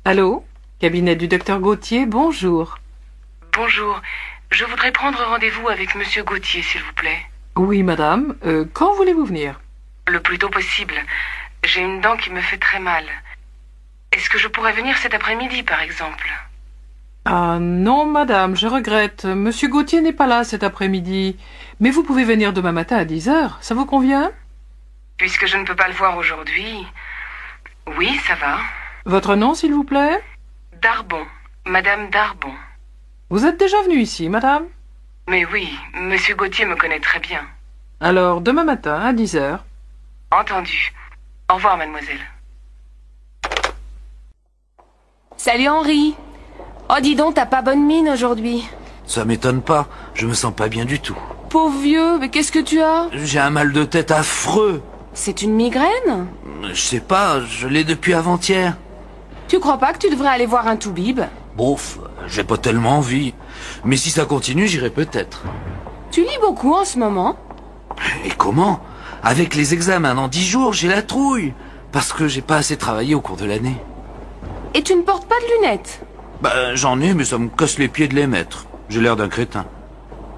Allô? Cabinet du docteur Gauthier, bonjour. Bonjour. Je voudrais prendre rendez-vous avec Monsieur Gauthier, s'il vous plaît. Oui, madame. Quand voulez-vous venir? Le plus tôt possible. J'ai une dent qui me fait très mal. Est-ce que je pourrais venir cet après-midi, par exemple? Ah non, madame, je regrette. Monsieur Gauthier n'est pas là cet après-midi. Mais vous pouvez venir demain matin à 10 heures. Ça vous convient? Puisque je ne peux pas le voir aujourd'hui... Oui, ça va. Votre nom, s'il vous plaît? Darbon. Madame Darbon. Vous êtes déjà venue ici, madame? Mais oui, Monsieur Gauthier me connaît très bien. Alors, demain matin à 10 heures. Entendu. Au revoir, mademoiselle. Salut Henri. Oh dis donc, t'as pas bonne mine aujourd'hui. Ça m'étonne pas, je me sens pas bien du tout. Pauvre vieux, mais qu'est-ce que tu as? J'ai un mal de tête affreux. C'est une migraine? Je sais pas, je l'ai depuis avant-hier. Tu crois pas que tu devrais aller voir un toubib? Bof, j'ai pas tellement envie. Mais si ça continue, j'irai peut-être. Tu lis beaucoup en ce moment? Et comment? Avec les examens dans 10 jours, j'ai la trouille. Parce que j'ai pas assez travaillé au cours de l'année. Et tu ne portes pas de lunettes? J'en ai, mais ça me casse les pieds de les mettre. J'ai l'air d'un crétin.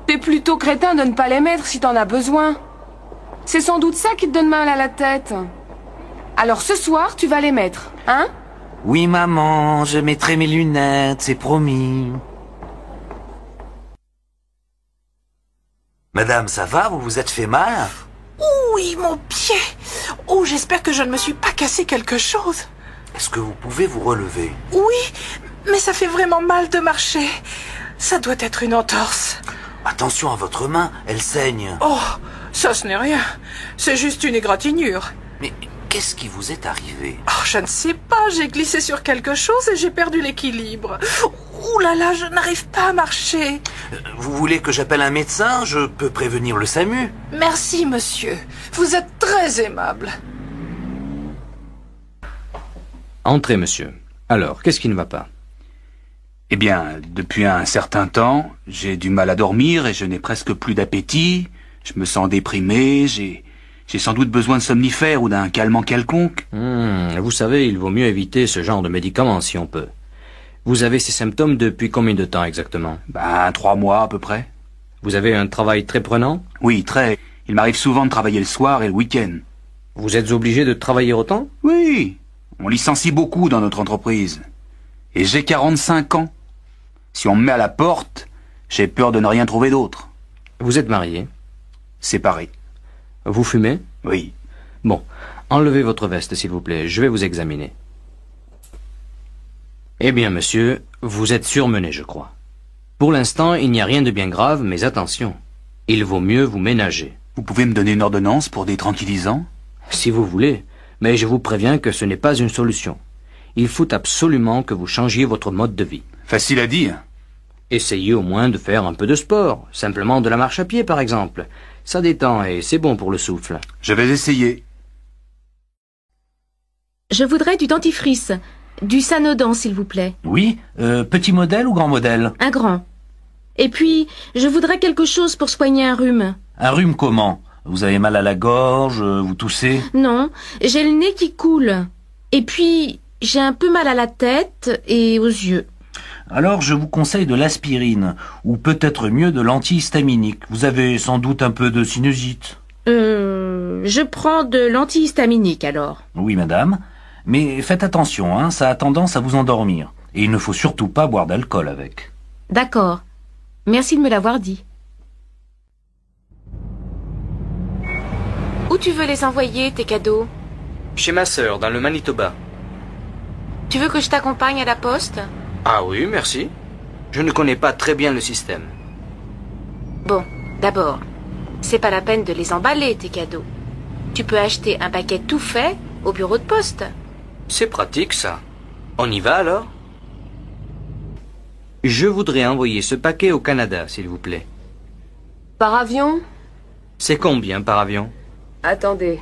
T'es plutôt crétin de ne pas les mettre si t'en as besoin. C'est sans doute ça qui te donne mal à la tête. Alors ce soir, tu vas les mettre, hein? Oui, maman, je mettrai mes lunettes, c'est promis. Madame, ça va? Vous vous êtes fait mal? Oui, mon pied. Oh, j'espère que je ne me suis pas cassé quelque chose. Est-ce que vous pouvez vous relever? Oui, mais ça fait vraiment mal de marcher. Ça doit être une entorse. Attention à votre main, elle saigne. Oh, ça ce n'est rien. C'est juste une égratignure. Mais qu'est-ce qui vous est arrivé? Oh, je ne sais pas, j'ai glissé sur quelque chose et j'ai perdu l'équilibre. Ouh là là, je n'arrive pas à marcher. Vous voulez que j'appelle un médecin? Je peux prévenir le SAMU. Merci, monsieur. Vous êtes très aimable. Entrez, monsieur. Alors, qu'est-ce qui ne va pas? Eh bien, depuis un certain temps, j'ai du mal à dormir et je n'ai presque plus d'appétit. Je me sens déprimé, j'ai sans doute besoin de somnifères ou d'un calmant quelconque. Vous savez, il vaut mieux éviter ce genre de médicaments si on peut. Vous avez ces symptômes depuis combien de temps exactement? 3 mois à peu près. Vous avez un travail très prenant? Oui, très. Il m'arrive souvent de travailler le soir et le week-end. Vous êtes obligé de travailler autant? Oui, on licencie beaucoup dans notre entreprise. Et j'ai 45 ans. Si on me met à la porte, j'ai peur de ne rien trouver d'autre. Vous êtes marié? Séparé. Vous fumez? Oui. Bon, enlevez votre veste, s'il vous plaît. Je vais vous examiner. Eh bien, monsieur, vous êtes surmené, je crois. Pour l'instant, il n'y a rien de bien grave, mais attention. Il vaut mieux vous ménager. Vous pouvez me donner une ordonnance pour des tranquillisants? Si vous voulez, mais je vous préviens que ce n'est pas une solution. Il faut absolument que vous changiez votre mode de vie. Facile à dire. Essayez au moins de faire un peu de sport, simplement de la marche à pied par exemple. Ça détend et c'est bon pour le souffle. Je vais essayer. Je voudrais du dentifrice, du Sanodan s'il vous plaît. Oui, petit modèle ou grand modèle? Un grand. Et puis, je voudrais quelque chose pour soigner un rhume. Un rhume comment? Vous avez mal à la gorge, vous toussez? Non, j'ai le nez qui coule. Et puis, j'ai un peu mal à la tête et aux yeux. Alors je vous conseille de l'aspirine, ou peut-être mieux de l'antihistaminique. Vous avez sans doute un peu de sinusite. Je prends de l'antihistaminique alors. Oui, madame. Mais faites attention, hein, ça a tendance à vous endormir. Et il ne faut surtout pas boire d'alcool avec. D'accord. Merci de me l'avoir dit. Où tu veux les envoyer, tes cadeaux? Chez ma sœur, dans le Manitoba. Tu veux que je t'accompagne à la poste? Ah oui, merci. Je ne connais pas très bien le système. Bon, d'abord, c'est pas la peine de les emballer, tes cadeaux. Tu peux acheter un paquet tout fait au bureau de poste. C'est pratique, ça. On y va, alors? Je voudrais envoyer ce paquet au Canada, s'il vous plaît. Par avion? C'est combien par avion? Attendez.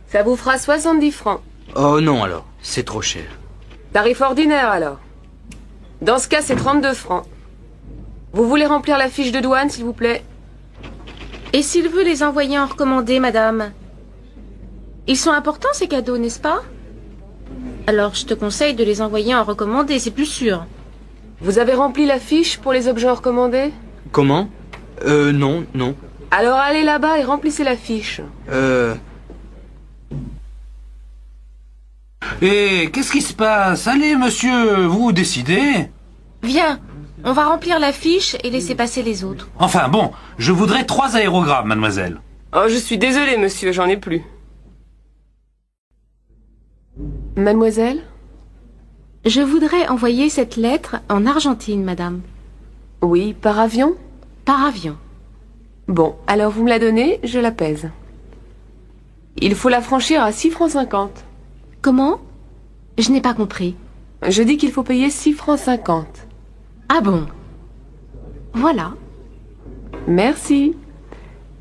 Ça vous fera 70 francs. Oh non, alors. C'est trop cher. Tarif ordinaire, alors. Dans ce cas, c'est 32 francs. Vous voulez remplir la fiche de douane, s'il vous plaît? Et s'il veut les envoyer en recommandé, madame? Ils sont importants, ces cadeaux, n'est-ce pas? Alors je te conseille de les envoyer en recommandé, c'est plus sûr. Vous avez rempli la fiche pour les objets en recommandé? Comment? Non, non. Alors allez là-bas et remplissez la fiche. Et qu'est-ce qui se passe? Allez, monsieur, vous décidez. Viens, on va remplir la fiche et laisser passer les autres. Enfin bon, je voudrais 3 aérogrammes, mademoiselle. Oh, je suis désolée, monsieur, j'en ai plus. Mademoiselle? Je voudrais envoyer cette lettre en Argentine, madame. Oui, par avion? Par avion. Bon, alors vous me la donnez, je la pèse. Il faut la franchir à 6 francs 50. Comment? Je n'ai pas compris. Je dis qu'il faut payer 6 francs 50. Ah bon? Voilà. Merci.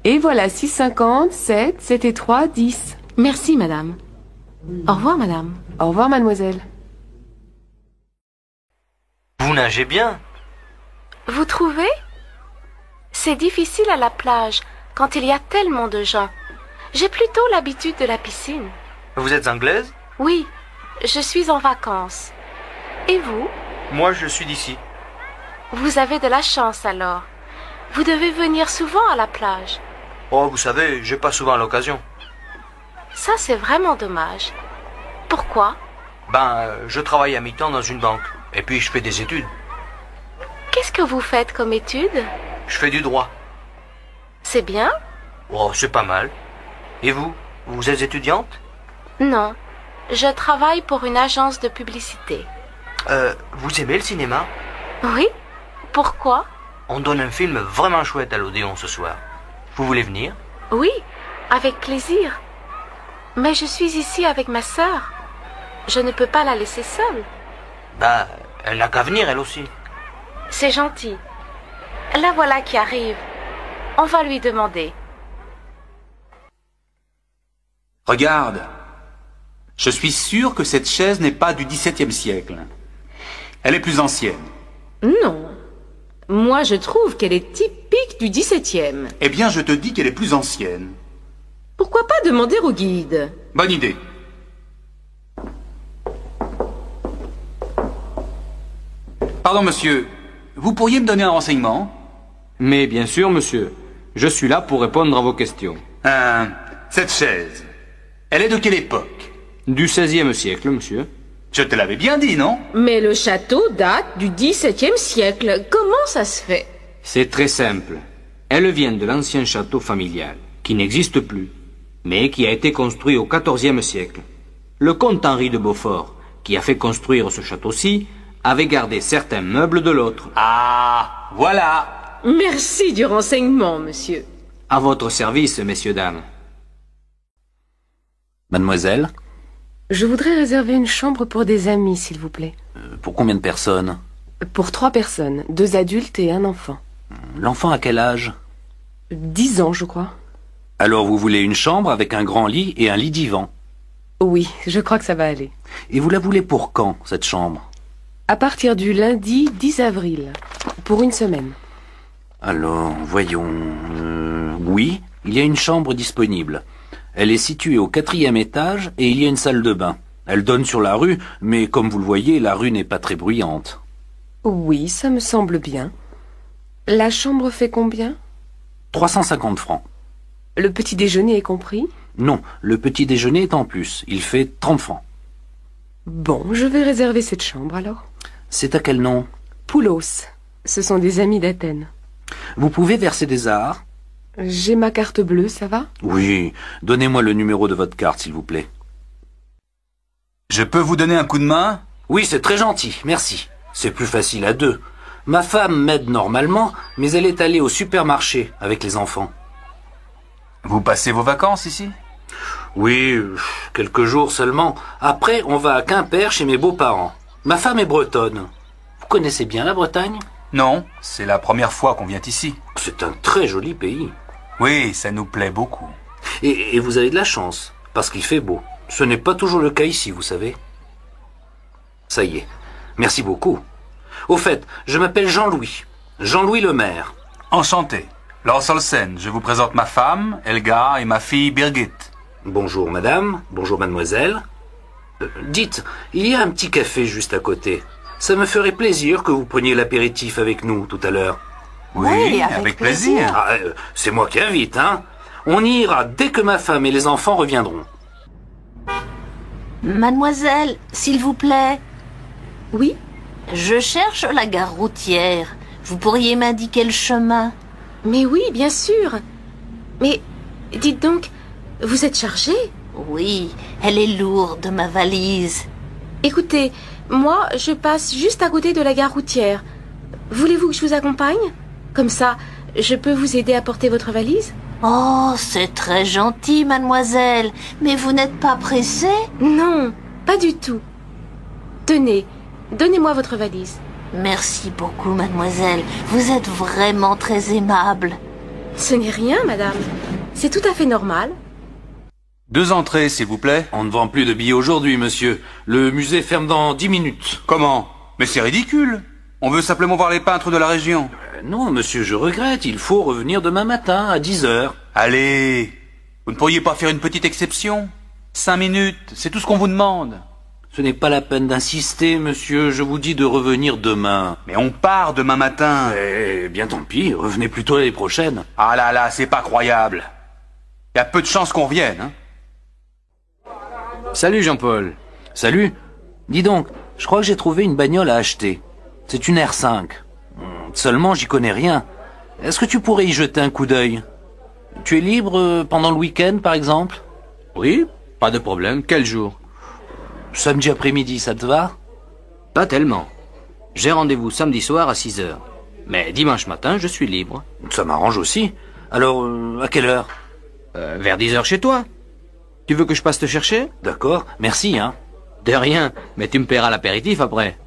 Et voilà 6,50, 7, 7 et 3, 10. Merci, madame. Au revoir, madame. Au revoir, mademoiselle. Vous nagez bien. Vous trouvez? C'est difficile à la plage quand il y a tellement de gens. J'ai plutôt l'habitude de la piscine. Vous êtes anglaise? Oui, je suis en vacances. Et vous? Moi, je suis d'ici. Vous avez de la chance alors. Vous devez venir souvent à la plage. Oh, vous savez, j'ai pas souvent l'occasion. Ça, c'est vraiment dommage. Pourquoi? Je travaille à mi-temps dans une banque. Et puis, je fais des études. Qu'est-ce que vous faites comme étude? Je fais du droit. C'est bien? Oh, c'est pas mal. Et vous? Vous êtes étudiante? Non. Je travaille pour une agence de publicité. Vous aimez le cinéma? Oui? Pourquoi? On donne un film vraiment chouette à l'Odéon ce soir. Vous voulez venir? Oui, avec plaisir. Mais je suis ici avec ma sœur. Je ne peux pas la laisser seule. Elle n'a qu'à venir, elle aussi. C'est gentil. La voilà qui arrive. On va lui demander. Regarde. Je suis sûr que cette chaise n'est pas du XVIIe siècle. Elle est plus ancienne. Non. Moi, je trouve qu'elle est typique du XVIIe. Eh bien, je te dis qu'elle est plus ancienne. Pourquoi pas demander au guide? Bonne idée. Pardon, monsieur. Vous pourriez me donner un renseignement? Mais bien sûr, monsieur. Je suis là pour répondre à vos questions. Cette chaise, elle est de quelle époque? Du XVIe siècle, monsieur. Je te l'avais bien dit, non? Mais le château date du XVIIe siècle. Comment ça se fait? C'est très simple. Elle vient de l'ancien château familial, qui n'existe plus, mais qui a été construit au XIVe siècle. Le comte Henri de Beaufort, qui a fait construire ce château-ci, avait gardé certains meubles de l'autre. Ah, voilà. Merci du renseignement, monsieur. À votre service, messieurs, dames. Mademoiselle? Je voudrais réserver une chambre pour des amis, s'il vous plaît. Pour combien de personnes? Pour 3 personnes, 2 adultes et un enfant. L'enfant a quel âge? 10 ans, je crois. Alors vous voulez une chambre avec un grand lit et un lit divan? Oui, je crois que ça va aller. Et vous la voulez pour quand, cette chambre? À partir du lundi 10 avril, pour une semaine. Alors, voyons... oui, il y a une chambre disponible. Elle est située au 4e étage et il y a une salle de bain. Elle donne sur la rue, mais comme vous le voyez, la rue n'est pas très bruyante. Oui, ça me semble bien. La chambre fait combien? 350 francs. Le petit déjeuner est compris? Non, le petit déjeuner est en plus. Il fait 30 francs. Bon, je vais réserver cette chambre alors. C'est à quel nom? Poulos. Ce sont des amis d'Athènes. Vous pouvez verser des arts? J'ai ma carte bleue, ça va? Oui. Donnez-moi le numéro de votre carte, s'il vous plaît. Je peux vous donner un coup de main? Oui, c'est très gentil, merci. C'est plus facile à 2. Ma femme m'aide normalement, mais elle est allée au supermarché avec les enfants. Vous passez vos vacances ici? Oui, quelques jours seulement. Après, on va à Quimper chez mes beaux-parents. Ma femme est bretonne. Vous connaissez bien la Bretagne? Non, c'est la première fois qu'on vient ici. C'est un très joli pays. Oui, ça nous plaît beaucoup. Et vous avez de la chance, parce qu'il fait beau. Ce n'est pas toujours le cas ici, vous savez. Ça y est. Merci beaucoup. Au fait, je m'appelle Jean-Louis. Jean-Louis le maire. Enchanté. Lors Olsen, je vous présente ma femme, Elga, et ma fille Birgit. Bonjour madame, bonjour mademoiselle. Dites, il y a un petit café juste à côté. Ça me ferait plaisir que vous preniez l'apéritif avec nous tout à l'heure. Oui, avec plaisir. Ah, c'est moi qui invite, hein. On y ira dès que ma femme et les enfants reviendront. Mademoiselle, s'il vous plaît. Oui? Je cherche la gare routière. Vous pourriez m'indiquer le chemin? Mais oui, bien sûr. Mais dites donc, vous êtes chargé? Oui, elle est lourde, ma valise. Écoutez, moi, je passe juste à côté de la gare routière. Voulez-vous que je vous accompagne? Comme ça, je peux vous aider à porter votre valise? Oh, c'est très gentil, mademoiselle. Mais vous n'êtes pas pressée? Non, pas du tout. Tenez, donnez-moi votre valise. Merci beaucoup, mademoiselle. Vous êtes vraiment très aimable. Ce n'est rien, madame. C'est tout à fait normal. 2 entrées, s'il vous plaît. On ne vend plus de billets aujourd'hui, monsieur. Le musée ferme dans 10 minutes. Comment? Mais c'est ridicule. On veut simplement voir les peintres de la région. Non, monsieur, je regrette. Il faut revenir demain matin à 10 heures. Allez, vous ne pourriez pas faire une petite exception? 5 minutes, c'est tout ce qu'on vous demande. Ce n'est pas la peine d'insister, monsieur. Je vous dis de revenir demain. Mais on part demain matin. Eh bien, tant pis. Revenez plutôt l'année prochaine. Ah là là, c'est pas croyable. Il y a peu de chances qu'on revienne, hein. Salut Jean-Paul. Salut. Dis donc, je crois que j'ai trouvé une bagnole à acheter. C'est une R5. Seulement, j'y connais rien. Est-ce que tu pourrais y jeter un coup d'œil? Tu es libre pendant le week-end, par exemple? Oui, pas de problème. Quel jour? Samedi après-midi, ça te va? Pas tellement. J'ai rendez-vous samedi soir à 6 heures. Mais dimanche matin, je suis libre. Ça m'arrange aussi. Alors, à quelle heure? Vers 10 heures chez toi. Tu veux que je passe te chercher? D'accord, merci, hein. De rien, mais tu me paieras l'apéritif après.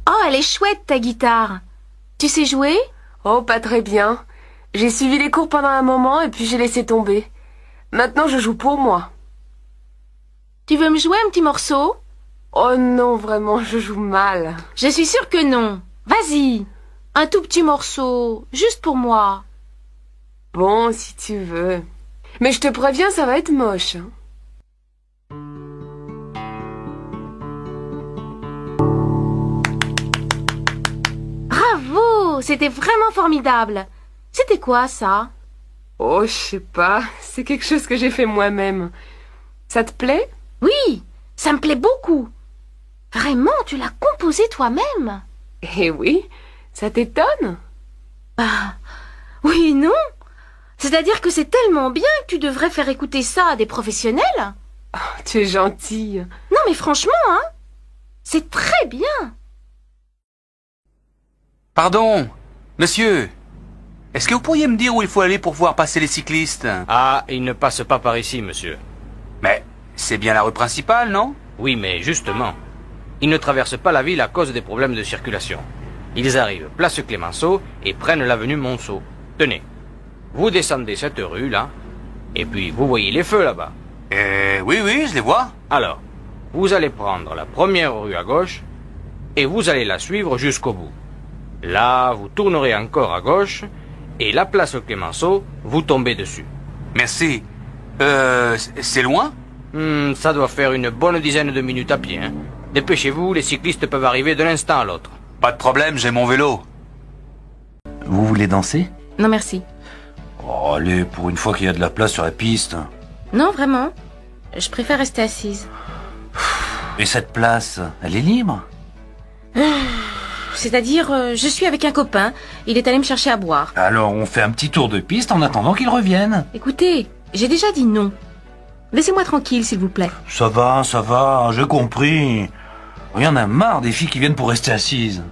Oh, elle est chouette, ta guitare. Tu sais jouer? Oh, pas très bien. J'ai suivi les cours pendant un moment et puis j'ai laissé tomber. Maintenant, je joue pour moi. Tu veux me jouer un petit morceau? Oh non, vraiment, je joue mal. Je suis sûre que non. Vas-y. Un tout petit morceau, juste pour moi. Bon, si tu veux. Mais je te préviens, ça va être moche. Hein. Bravo, c'était vraiment formidable. C'était quoi, ça? Oh, je sais pas. C'est quelque chose que j'ai fait moi-même. Ça te plaît? Oui, ça me plaît beaucoup. Vraiment, tu l'as composé toi-même? Eh oui, ça t'étonne? Bah, oui, non. C'est-à-dire que c'est tellement bien que tu devrais faire écouter ça à des professionnels. Oh, tu es gentille. Non, mais franchement, hein, c'est très bien. Pardon, monsieur. Est-ce que vous pourriez me dire où il faut aller pour voir passer les cyclistes? Ah, ils ne passent pas par ici, monsieur. Mais c'est bien la rue principale, non? Oui, mais justement, ils ne traversent pas la ville à cause des problèmes de circulation. Ils arrivent place Clémenceau et prennent l'avenue Monceau. Tenez, vous descendez cette rue, là, et puis vous voyez les feux là-bas. Oui, je les vois. Alors, vous allez prendre la première rue à gauche, et vous allez la suivre jusqu'au bout. Là, vous tournerez encore à gauche, et la place Clémenceau, vous tombez dessus. Merci. C'est loin? Ça doit faire une bonne dizaine de minutes à pied, hein. Dépêchez-vous, les cyclistes peuvent arriver d'un instant à l'autre. Pas de problème, j'ai mon vélo. Vous voulez danser? Non, merci. Oh, allez, pour une fois qu'il y a de la place sur la piste. Non, vraiment. Je préfère rester assise. Et cette place, elle est libre? C'est-à-dire, je suis avec un copain. Il est allé me chercher à boire. Alors, on fait un petit tour de piste en attendant qu'il revienne. Écoutez, j'ai déjà dit non. Laissez-moi tranquille, s'il vous plaît. Ça va, j'ai compris. Il y en a marre des filles qui viennent pour rester assises.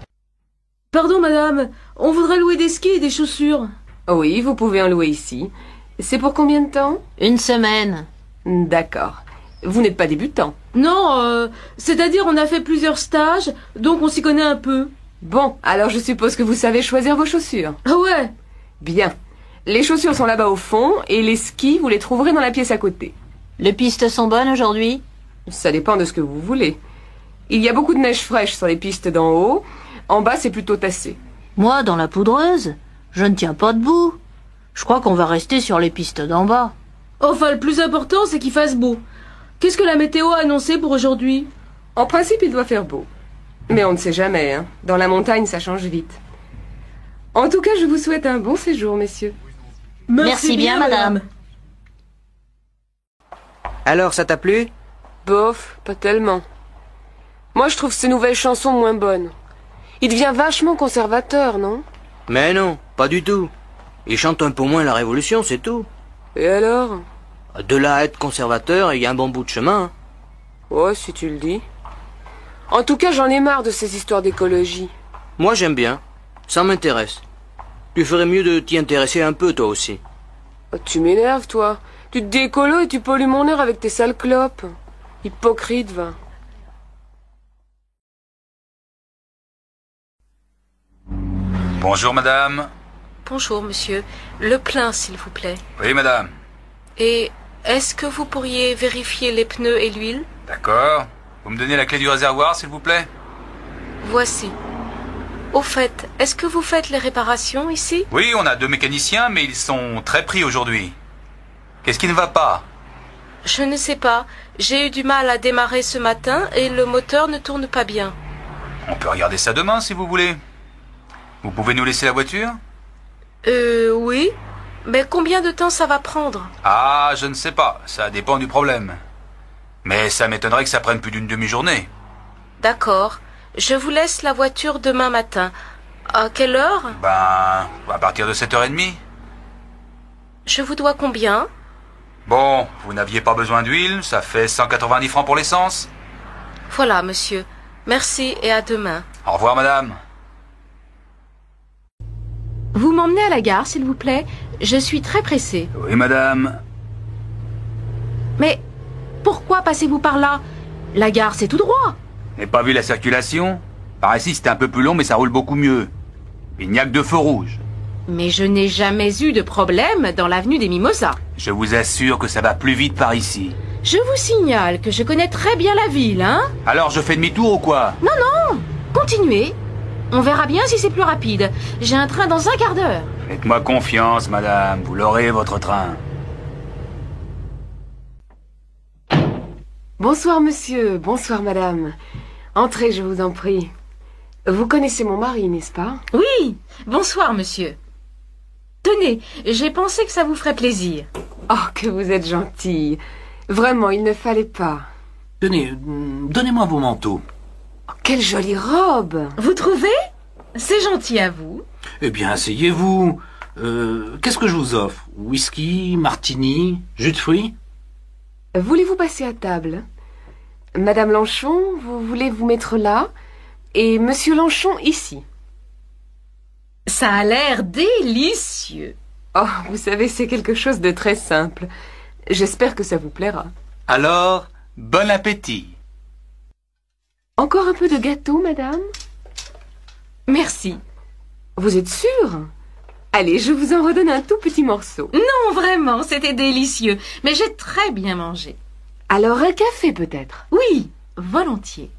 Pardon, madame. On voudrait louer des skis et des chaussures. Oui, vous pouvez en louer ici. C'est pour combien de temps? Une semaine. D'accord. Vous n'êtes pas débutant? Non, c'est-à-dire on a fait plusieurs stages, donc on s'y connaît un peu. Bon, alors je suppose que vous savez choisir vos chaussures. Ah ouais? Bien. Les chaussures sont là-bas au fond, et les skis, vous les trouverez dans la pièce à côté. Les pistes sont bonnes aujourd'hui? Ça dépend de ce que vous voulez. Il y a beaucoup de neige fraîche sur les pistes d'en haut. En bas, c'est plutôt tassé. Moi, dans la poudreuse, je ne tiens pas debout. Je crois qu'on va rester sur les pistes d'en bas. Enfin, le plus important, c'est qu'il fasse beau. Qu'est-ce que la météo a annoncé pour aujourd'hui? En principe, il doit faire beau. Mais on ne sait jamais, hein. Dans la montagne, ça change vite. En tout cas, je vous souhaite un bon séjour, messieurs. Merci bien, madame. Alors, ça t'a plu? Bof, pas tellement. Moi, je trouve ces nouvelles chansons moins bonnes. Il devient vachement conservateur, non? Mais non, pas du tout. Il chante un peu moins la Révolution, c'est tout. Et alors? De là à être conservateur, il y a un bon bout de chemin. Hein. Ouais, si tu le dis. En tout cas, j'en ai marre de ces histoires d'écologie. Moi, j'aime bien. Ça m'intéresse. Tu ferais mieux de t'y intéresser un peu, toi aussi. Oh, tu m'énerves, toi. Tu te dis écolo et tu pollues mon air avec tes sales clopes. Hypocrite, va. Bonjour, madame. Bonjour, monsieur. Le plein, s'il vous plaît. Oui, madame. Et est-ce que vous pourriez vérifier les pneus et l'huile? D'accord. Vous me donnez la clé du réservoir, s'il vous plaît? Voici. Au fait, est-ce que vous faites les réparations ici? Oui, on a 2 mécaniciens, mais ils sont très pris aujourd'hui. Qu'est-ce qui ne va pas? Je ne sais pas. J'ai eu du mal à démarrer ce matin et le moteur ne tourne pas bien. On peut regarder ça demain, si vous voulez. Vous pouvez nous laisser la voiture? Oui. Mais combien de temps ça va prendre? Ah, je ne sais pas. Ça dépend du problème. Mais ça m'étonnerait que ça prenne plus d'une demi-journée. D'accord. Je vous laisse la voiture demain matin. À quelle heure? Ben, à partir de 7h30. Je vous dois combien? Bon, vous n'aviez pas besoin d'huile, ça fait 190 francs pour l'essence. Voilà, monsieur. Merci et à demain. Au revoir, madame. Vous m'emmenez à la gare, s'il vous plaît? Je suis très pressée. Oui, madame. Mais pourquoi passez-vous par là? La gare, c'est tout droit. N'avez pas vu la circulation? Par ici, c'était un peu plus long, mais ça roule beaucoup mieux. Il n'y a que 2 feux rouges. Mais je n'ai jamais eu de problème dans l'avenue des Mimosas. Je vous assure que ça va plus vite par ici. Je vous signale que je connais très bien la ville, hein? Alors, je fais demi-tour ou quoi? Non, non! Continuez. On verra bien si c'est plus rapide. J'ai un train dans un quart d'heure. Faites-moi confiance, madame. Vous l'aurez, votre train. Bonsoir, monsieur. Bonsoir, madame. Entrez, je vous en prie. Vous connaissez mon mari, n'est-ce pas? Oui. Bonsoir, monsieur. Tenez, j'ai pensé que ça vous ferait plaisir. Oh, que vous êtes gentille. Vraiment, il ne fallait pas. Tenez, donnez-moi vos manteaux. Oh, quelle jolie robe! Vous trouvez? C'est gentil à vous. Eh bien, asseyez-vous. Qu'est-ce que je vous offre? Whisky, martini, jus de fruits? Voulez-vous passer à table? Madame Lanchon, vous voulez vous mettre là? Et Monsieur Lanchon ici. Ça a l'air délicieux. Oh, vous savez, c'est quelque chose de très simple. J'espère que ça vous plaira. Alors, bon appétit. Encore un peu de gâteau, madame? Merci. Vous êtes sûre? Allez, je vous en redonne un tout petit morceau. Non, vraiment, c'était délicieux. Mais j'ai très bien mangé. Alors un café, peut-être? Oui, volontiers.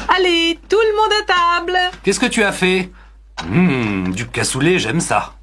Allez, tout le monde à table. Qu'est-ce que tu as fait? Du cassoulet, j'aime ça.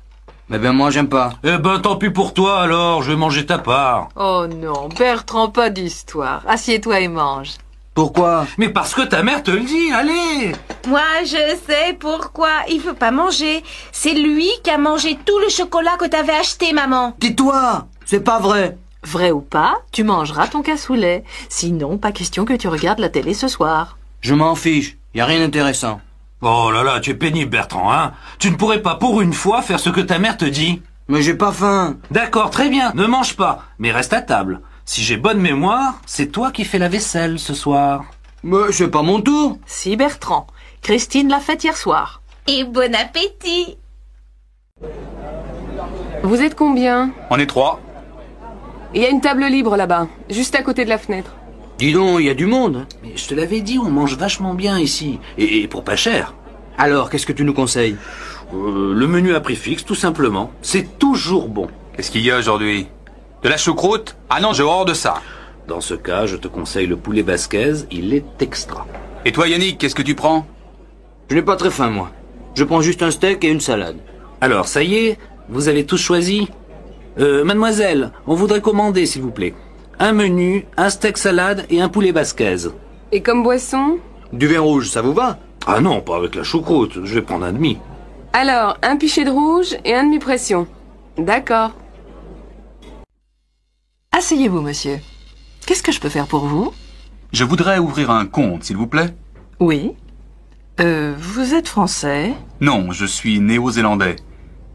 Mais ben moi j'aime pas. Eh ben tant pis pour toi alors, je vais manger ta part. Oh non, Bertrand, pas d'histoire. Assieds-toi et mange. Pourquoi? Mais parce que ta mère te le dit, allez. Moi, je sais pourquoi il veut pas manger. C'est lui qui a mangé tout le chocolat que t'avais acheté, maman. Tais-toi! C'est pas vrai. Vrai ou pas, tu mangeras ton cassoulet. Sinon, pas question que tu regardes la télé ce soir. Je m'en fiche, y a rien d'intéressant. Oh là là, tu es pénible Bertrand, hein. Tu ne pourrais pas pour une fois faire ce que ta mère te dit. Mais j'ai pas faim. D'accord, très bien, ne mange pas, mais reste à table. Si j'ai bonne mémoire, c'est toi qui fais la vaisselle ce soir. Mais c'est pas mon tour. Si, Bertrand. Christine l'a fait hier soir. Et bon appétit. Vous êtes combien? On est 3. Il y a une table libre là-bas, juste à côté de la fenêtre. Dis donc, y a du monde. Mais je te l'avais dit, on mange vachement bien ici. Et pour pas cher. Alors, qu'est-ce que tu nous conseilles? Le menu à prix fixe, tout simplement. C'est toujours bon. Qu'est-ce qu'il y a aujourd'hui? De la choucroute? Ah non, j'ai horreur de ça. Dans ce cas, je te conseille le poulet basquez, il est extra. Et toi Yannick, qu'est-ce que tu prends? Je n'ai pas très faim, moi. Je prends juste un steak et une salade. Alors, ça y est, vous avez tous choisi? Mademoiselle, on voudrait commander, s'il vous plaît. Un menu, un steak salade et un poulet basquaise. Et comme boisson? Du vin rouge, ça vous va? Ah non, pas avec la choucroute, je vais prendre un demi. Alors, un pichet de rouge et un demi-pression. D'accord. Asseyez-vous, monsieur. Qu'est-ce que je peux faire pour vous? Je voudrais ouvrir un compte, s'il vous plaît. Oui. Vous êtes français? Non, je suis néo-zélandais.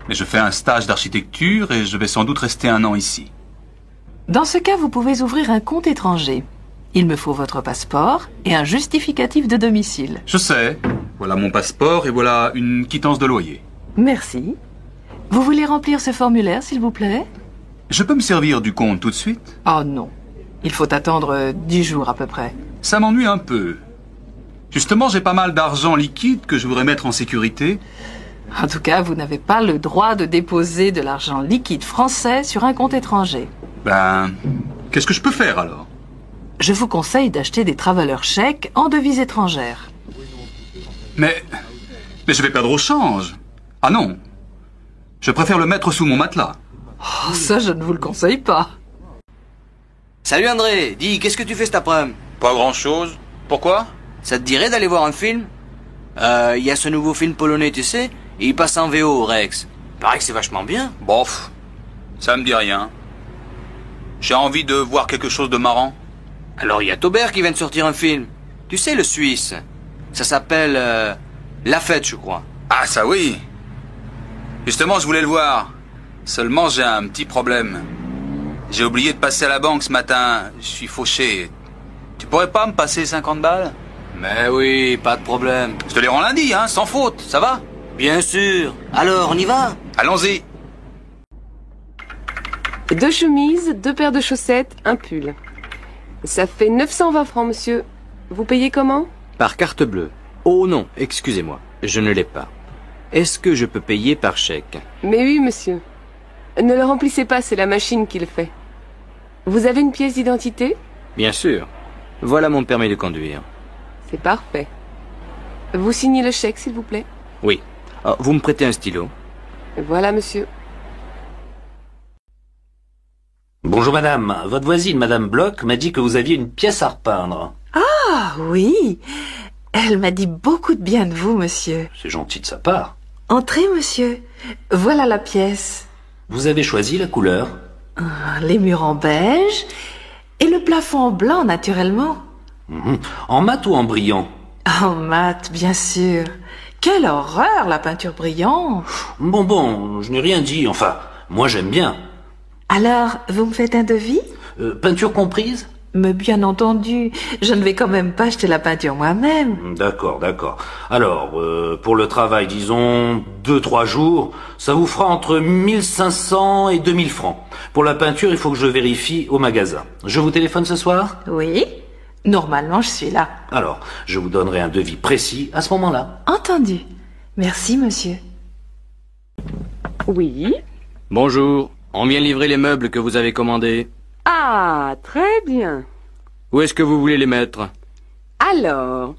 Mais je fais un stage d'architecture et je vais sans doute rester 1 an ici. Dans ce cas, vous pouvez ouvrir un compte étranger. Il me faut votre passeport et un justificatif de domicile. Je sais. Voilà mon passeport et voilà une quittance de loyer. Merci. Vous voulez remplir ce formulaire, s'il vous plaît? Je peux me servir du compte tout de suite? Oh non. Il faut attendre 10 jours à peu près. Ça m'ennuie un peu. Justement, j'ai pas mal d'argent liquide que je voudrais mettre en sécurité. En tout cas, vous n'avez pas le droit de déposer de l'argent liquide français sur un compte étranger. Ben, qu'est-ce que je peux faire alors? Je vous conseille d'acheter des travelers chèques en devises étrangères. Mais je vais perdre au change. Ah non. Je préfère le mettre sous mon matelas. Oh, ça, je ne vous le conseille pas. Salut André, dis, qu'est-ce que tu fais cet après-midi? Pas grand-chose. Pourquoi? Ça te dirait d'aller voir un film? Il y a ce nouveau film polonais, tu sais, et il passe en VO, Rex. Paraît que c'est vachement bien. Bof, ça me dit rien. J'ai envie de voir quelque chose de marrant. Alors il y a Taubert qui vient de sortir un film. Tu sais, le Suisse. Ça s'appelle La Fête, je crois. Ah ça oui. Justement, je voulais le voir. Seulement, j'ai un petit problème. J'ai oublié de passer à la banque ce matin. Je suis fauché. Tu pourrais pas me passer 50 balles? Mais oui, pas de problème. Je te les rends lundi, hein, sans faute, ça va? Bien sûr. Alors, on y va? Allons-y. 2 chemises, 2 paires de chaussettes, un pull. Ça fait 920 francs, monsieur. Vous payez comment? Par carte bleue. Oh non, excusez-moi, je ne l'ai pas. Est-ce que je peux payer par chèque? Mais oui, monsieur. Ne le remplissez pas, c'est la machine qui le fait. Vous avez une pièce d'identité? Bien sûr. Voilà mon permis de conduire. C'est parfait. Vous signez le chèque, s'il vous plaît? Oui. Oh, vous me prêtez un stylo? Voilà, monsieur. Bonjour madame, votre voisine, madame Bloch, m'a dit que vous aviez une pièce à repeindre. Ah oui. Elle m'a dit beaucoup de bien de vous, monsieur. C'est gentil de sa part. Entrez, monsieur. Voilà la pièce. Vous avez choisi la couleur? Les murs en beige et le plafond en blanc, naturellement. En mat ou en brillant? En mat, bien sûr. Quelle horreur, la peinture brillante. Bon, je n'ai rien dit. Enfin, moi j'aime bien. Alors, vous me faites un devis? Peinture comprise? Mais bien entendu, je ne vais quand même pas acheter la peinture moi-même. D'accord. Alors, pour le travail, disons 2-3 jours, ça vous fera entre 1500 et 2000 francs. Pour la peinture, il faut que je vérifie au magasin. Je vous téléphone ce soir? Oui, normalement je suis là. Alors, je vous donnerai un devis précis à ce moment-là. Entendu. Merci, monsieur. Oui. Bonjour, on vient livrer les meubles que vous avez commandés. Ah, très bien. Où est-ce que vous voulez les mettre? Alors,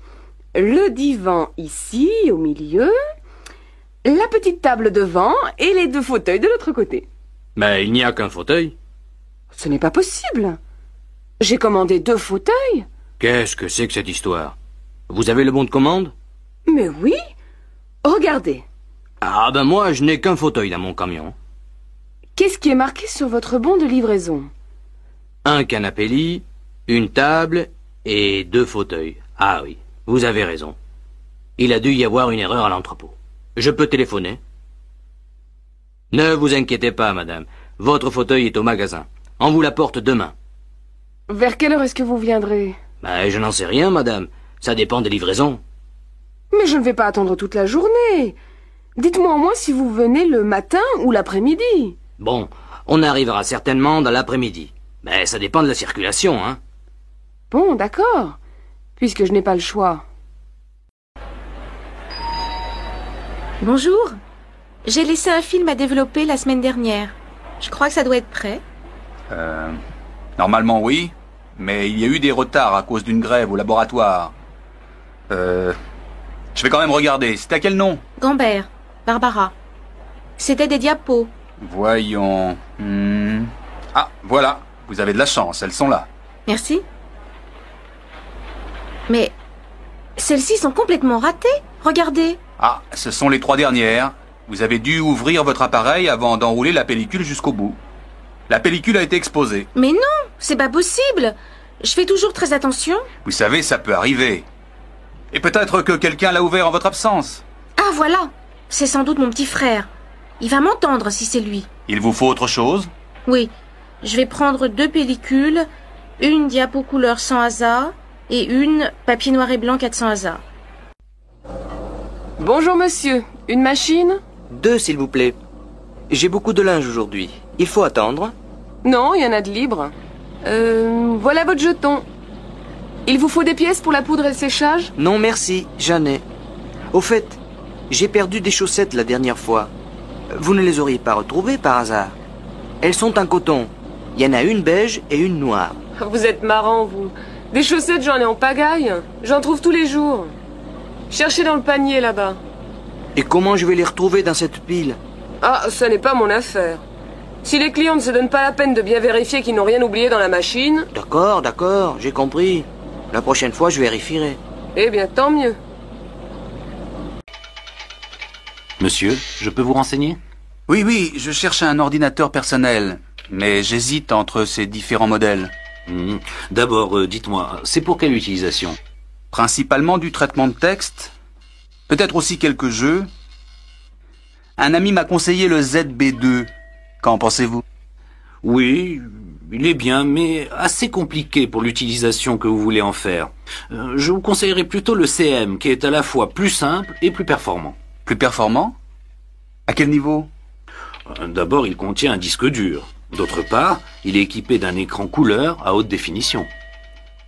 le divan ici, au milieu, la petite table devant et les 2 fauteuils de l'autre côté. Mais il n'y a qu'un fauteuil. Ce n'est pas possible. J'ai commandé 2 fauteuils. Qu'est-ce que c'est que cette histoire? Vous avez le bon de commande? Mais oui. Regardez. Ah ben moi, je n'ai qu'un fauteuil dans mon camion. Qu'est-ce qui est marqué sur votre bon de livraison? Un canapé-lit, une table et 2 fauteuils. Ah oui, vous avez raison. Il a dû y avoir une erreur à l'entrepôt. Je peux téléphoner? Ne vous inquiétez pas, madame. Votre fauteuil est au magasin. On vous l'apporte demain. Vers quelle heure est-ce que vous viendrez? Je n'en sais rien, madame. Ça dépend des livraisons. Mais je ne vais pas attendre toute la journée. Dites-moi au moins si vous venez le matin ou l'après-midi. Bon, on arrivera certainement dans l'après-midi. Mais ça dépend de la circulation, hein. Bon, d'accord. Puisque je n'ai pas le choix. Bonjour. J'ai laissé un film à développer la semaine dernière. Je crois que ça doit être prêt. Normalement oui, mais il y a eu des retards à cause d'une grève au laboratoire. Je vais quand même regarder. C'est à quel nom? Gambert. Barbara. C'était des diapos. Voyons. Ah, voilà. Vous avez de la chance, elles sont là. Merci. Mais celles-ci sont complètement ratées. Regardez. Ah, ce sont les 3 dernières. Vous avez dû ouvrir votre appareil avant d'enrouler la pellicule jusqu'au bout. La pellicule a été exposée. Mais non, c'est pas possible. Je fais toujours très attention. Vous savez, ça peut arriver. Et peut-être que quelqu'un l'a ouvert en votre absence. Ah voilà, c'est sans doute mon petit frère. Il va m'entendre si c'est lui. Il vous faut autre chose? Oui, je vais prendre 2 pellicules, une diapo couleur sans hasard et une papier noir et blanc 400 hasard. Bonjour monsieur, une machine? 2 s'il vous plaît. J'ai beaucoup de linge aujourd'hui. Il faut attendre? Non, il y en a de libre. Voilà votre jeton. Il vous faut des pièces pour la poudre et le séchage? Non merci, j'en ai. Au fait, j'ai perdu des chaussettes la dernière fois. Vous ne les auriez pas retrouvées par hasard? Elles sont en coton. Il y en a une beige et une noire. Vous êtes marrant, vous. Des chaussettes, j'en ai en pagaille. J'en trouve tous les jours. Cherchez dans le panier, là-bas. Et comment je vais les retrouver dans cette pile? Ah, ça n'est pas mon affaire. Si les clients ne se donnent pas la peine de bien vérifier qu'ils n'ont rien oublié dans la machine... D'accord, j'ai compris. La prochaine fois, je vérifierai. Eh bien, tant mieux. Monsieur, je peux vous renseigner? Oui, je cherche un ordinateur personnel, mais j'hésite entre ces différents modèles. D'abord, dites-moi, c'est pour quelle utilisation? Principalement du traitement de texte, peut-être aussi quelques jeux. Un ami m'a conseillé le ZB2. Qu'en pensez-vous? Oui, il est bien, mais assez compliqué pour l'utilisation que vous voulez en faire. Je vous conseillerais plutôt le CM, qui est à la fois plus simple et plus performant. Plus performant? À quel niveau? D'abord, il contient un disque dur. D'autre part, il est équipé d'un écran couleur à haute définition.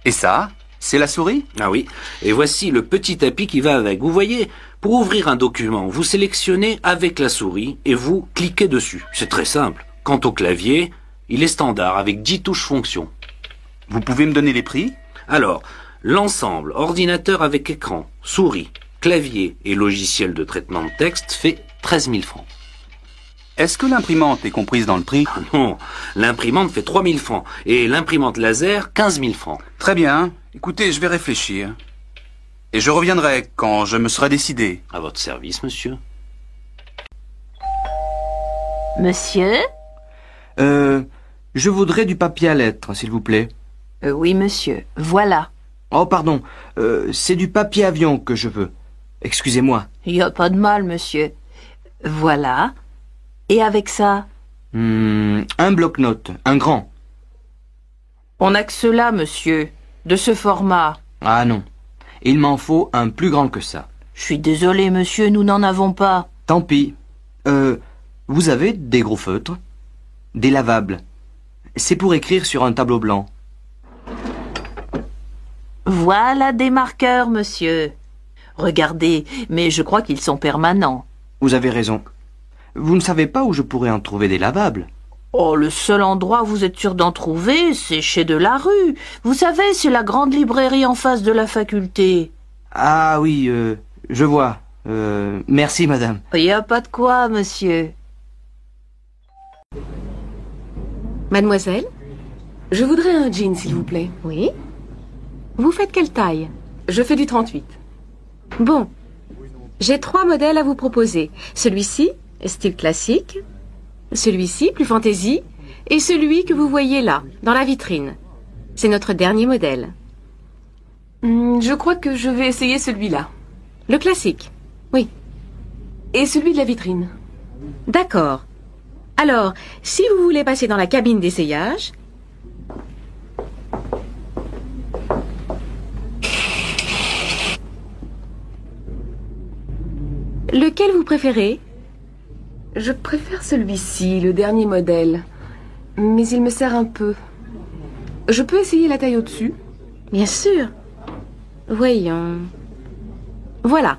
Et ça, c'est la souris? Ah oui, et voici le petit tapis qui va avec. Vous voyez, pour ouvrir un document, vous sélectionnez avec la souris et vous cliquez dessus. C'est très simple. Quant au clavier, il est standard avec 10 touches fonction. Vous pouvez me donner les prix? Alors, l'ensemble ordinateur avec écran, souris, clavier et logiciel de traitement de texte fait 13 000 francs. Est-ce que l'imprimante est comprise dans le prix? Non, l'imprimante fait 3 000 francs et l'imprimante laser 15 000 francs. Très bien. Écoutez, je vais réfléchir. Et je reviendrai quand je me serai décidé. À votre service, monsieur. Monsieur? Je voudrais du papier à lettres, s'il vous plaît. Oui, monsieur. Voilà. Oh, pardon. C'est du papier avion que je veux. Excusez-moi. Il n'y a pas de mal, monsieur. Voilà. Et avec ça? Un bloc-notes, un grand. On n'a que cela, monsieur. De ce format. Ah non. Il m'en faut un plus grand que ça. Je suis désolé, monsieur, nous n'en avons pas. Tant pis. Vous avez des gros feutres? Des lavables. C'est pour écrire sur un tableau blanc. Voilà des marqueurs, monsieur. Regardez, mais je crois qu'ils sont permanents. Vous avez raison. Vous ne savez pas où je pourrais en trouver des lavables? Oh, le seul endroit où vous êtes sûr d'en trouver, c'est chez Delarue. Vous savez, c'est la grande librairie en face de la faculté. Ah oui, je vois. Merci, madame. Il n'y a pas de quoi, monsieur. Mademoiselle? Je voudrais un jean, s'il vous plaît. Oui? Vous faites quelle taille? Je fais du 38. Bon. J'ai 3 modèles à vous proposer. Celui-ci, style classique. Celui-ci, plus fantaisie. Et celui que vous voyez là, dans la vitrine. C'est notre dernier modèle. Je crois que je vais essayer celui-là. Le classique? Oui. Et celui de la vitrine? D'accord. Alors, si vous voulez passer dans la cabine d'essayage... Lequel vous préférez? Je préfère celui-ci, le dernier modèle. Mais il me sert un peu. Je peux essayer la taille au-dessus? Bien sûr. Voyons. Voilà.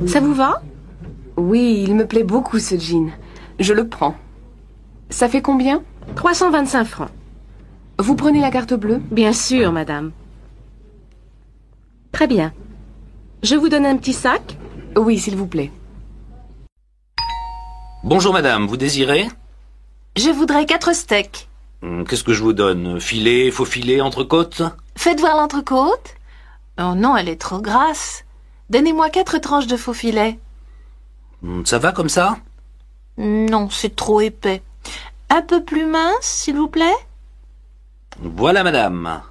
Ça vous va? Oui, il me plaît beaucoup ce jean. Je le prends. Ça fait combien? 325 francs. Vous prenez la carte bleue? Bien sûr, madame. Très bien. Je vous donne un petit sac? Oui, s'il vous plaît. Bonjour madame, vous désirez? Je voudrais 4 steaks. Qu'est-ce que je vous donne? Filet, faux filet, entrecôte? Faites voir l'entrecôte. Oh non, elle est trop grasse. Donnez-moi 4 tranches de faux filet. Ça va comme ça? Non, c'est trop épais. Un peu plus mince, s'il vous plaît? Voilà madame.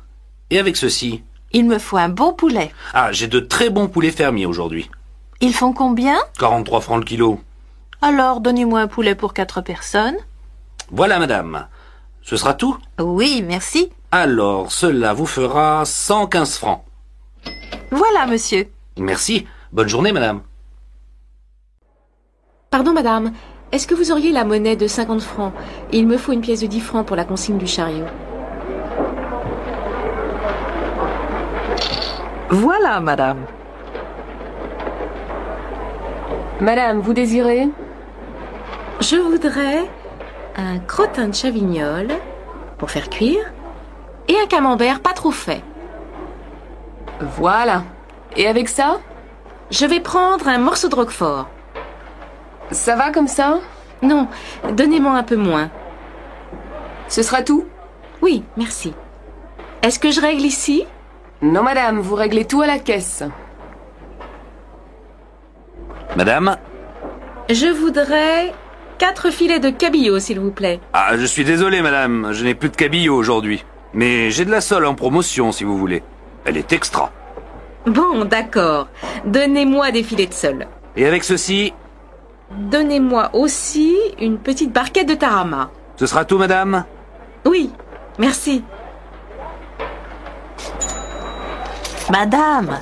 Et avec ceci? Il me faut un bon poulet. Ah, j'ai de très bons poulets fermiers aujourd'hui. Ils font combien? 43 francs le kilo. Alors, donnez-moi un poulet pour 4 personnes. Voilà madame. Ce sera tout? Oui, merci. Alors, cela vous fera 115 francs. Voilà, monsieur. Merci. Bonne journée madame. Pardon, madame. Est-ce que vous auriez la monnaie de 50 francs? Il me faut une pièce de 10 francs pour la consigne du chariot. Voilà, madame. Madame, vous désirez? Je voudrais un crottin de chavignol pour faire cuire et un camembert pas trop fait. Voilà. Et avec ça? Je vais prendre un morceau de roquefort. Ça va comme ça? Non, donnez-moi un peu moins. Ce sera tout? Oui, merci. Est-ce que je règle ici? Non, madame, vous réglez tout à la caisse. Madame? Je voudrais 4 filets de cabillaud, s'il vous plaît. Ah, je suis désolé madame, je n'ai plus de cabillaud aujourd'hui. Mais j'ai de la sole en promotion si vous voulez. Elle est extra. Bon, d'accord. Donnez-moi des filets de sole. Et avec ceci? Donnez-moi aussi une petite barquette de tarama. Ce sera tout madame? Oui, merci. Madame,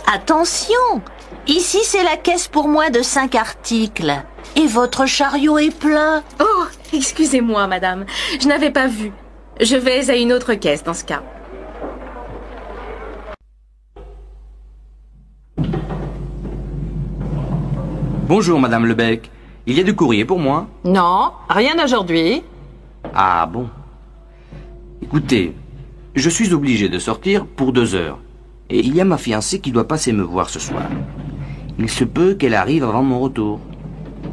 attention! Ici, c'est la caisse pour moins de 5 articles. Et votre chariot est plein. Oh, excusez-moi, madame. Je n'avais pas vu. Je vais à une autre caisse dans ce cas. Bonjour, Madame Lebec. Il y a du courrier pour moi? Non, rien aujourd'hui. Ah bon. Écoutez, je suis obligé de sortir pour 2 heures. Et il y a ma fiancée qui doit passer me voir ce soir. Il se peut qu'elle arrive avant mon retour.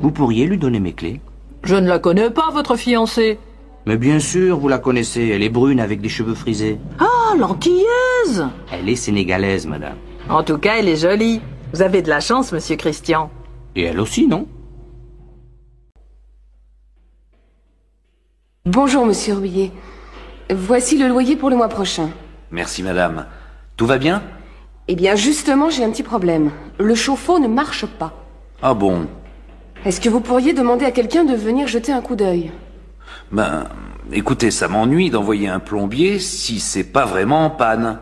Vous pourriez lui donner mes clés? Je ne la connais pas, votre fiancée. Mais bien sûr, vous la connaissez. Elle est brune avec des cheveux frisés. Ah, l'antillaise! Elle est sénégalaise, madame. En tout cas, elle est jolie. Vous avez de la chance, monsieur Christian. Et elle aussi, non? Bonjour, monsieur Rouillet. Voici le loyer pour le mois prochain. Merci madame. Tout va bien? Eh bien, justement, j'ai un petit problème. Le chauffe-eau ne marche pas. Ah bon? Est-ce que vous pourriez demander à quelqu'un de venir jeter un coup d'œil? Ben, écoutez, ça m'ennuie d'envoyer un plombier si c'est pas vraiment en panne.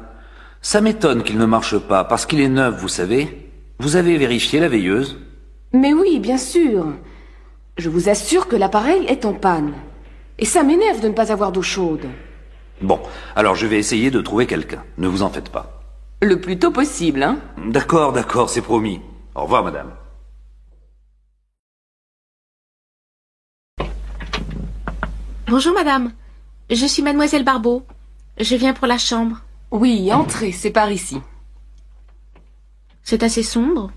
Ça m'étonne qu'il ne marche pas, parce qu'il est neuf, vous savez. Vous avez vérifié la veilleuse? Mais oui, bien sûr. Je vous assure que l'appareil est en panne. Et ça m'énerve de ne pas avoir d'eau chaude. Bon, alors je vais essayer de trouver quelqu'un. Ne vous en faites pas. Le plus tôt possible, hein? D'accord, c'est promis. Au revoir, madame. Bonjour, madame. Je suis mademoiselle Barbeau. Je viens pour la chambre. Oui, entrez, c'est par ici. C'est assez sombre?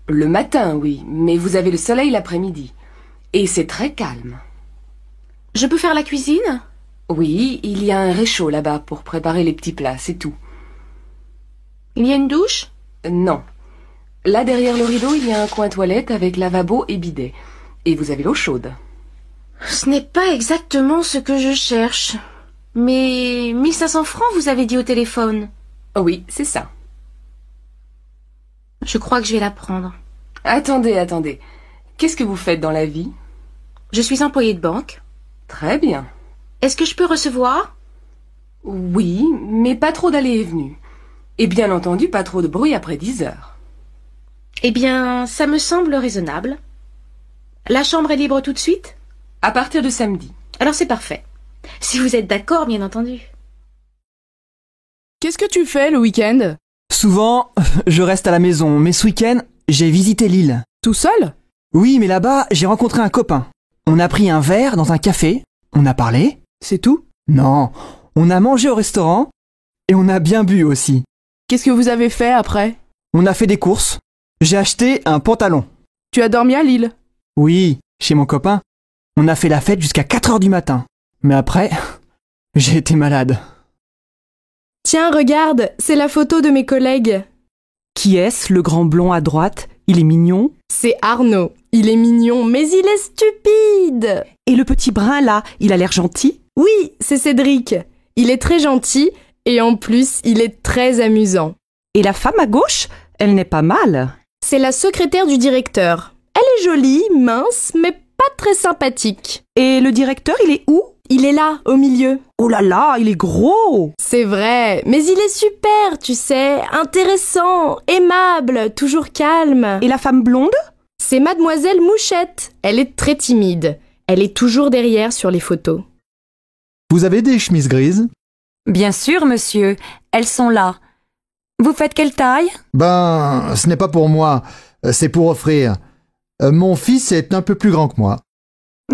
Le matin, oui, mais vous avez le soleil l'après-midi. Et c'est très calme. Je peux faire la cuisine? Oui, il y a un réchaud là-bas pour préparer les petits plats, c'est tout. Il y a une douche? Non. Là, derrière le rideau, il y a un coin toilette avec lavabo et bidet. Et vous avez l'eau chaude. Ce n'est pas exactement ce que je cherche. Mais 1500 francs, vous avez dit au téléphone. Oui, c'est ça. Je crois que je vais la prendre. Attendez. Qu'est-ce que vous faites dans la vie? Je suis employée de banque. Très bien. Est-ce que je peux recevoir? Oui, mais pas trop d'allées et venues. Et bien entendu, pas trop de bruit après 10 heures. Eh bien, ça me semble raisonnable. La chambre est libre tout de suite? À partir de samedi. Alors c'est parfait. Si vous êtes d'accord, bien entendu. Qu'est-ce que tu fais le week-end? Souvent, je reste à la maison, mais ce week-end, j'ai visité l'île. Tout seul? Oui, mais là-bas, j'ai rencontré un copain. On a pris un verre dans un café, on a parlé. C'est tout? Non, on a mangé au restaurant et on a bien bu aussi. Qu'est-ce que vous avez fait après? On a fait des courses. J'ai acheté un pantalon. Tu as dormi à Lille? Oui, chez mon copain. On a fait la fête jusqu'à 4 heures du matin. Mais après, j'ai été malade. Tiens, regarde, c'est la photo de mes collègues. Qui est-ce, le grand blond à droite? Il est mignon. C'est Arnaud. Il est mignon, mais il est stupide. Et le petit brun, là, il a l'air gentil? Oui, c'est Cédric. Il est très gentil et en plus, il est très amusant. Et la femme à gauche, elle n'est pas mal. C'est la secrétaire du directeur. Elle est jolie, mince, mais pas très sympathique. Et le directeur, il est où? Il est là, au milieu. Oh là là, il est gros. C'est vrai, mais il est super, tu sais, intéressant, aimable, toujours calme. Et la femme blonde? C'est Mademoiselle Mouchette. Elle est très timide. Elle est toujours derrière sur les photos. Vous avez des chemises grises? Bien sûr, monsieur. Elles sont là. Vous faites quelle taille? Ben, ce n'est pas pour moi. C'est pour offrir. Mon fils est un peu plus grand que moi.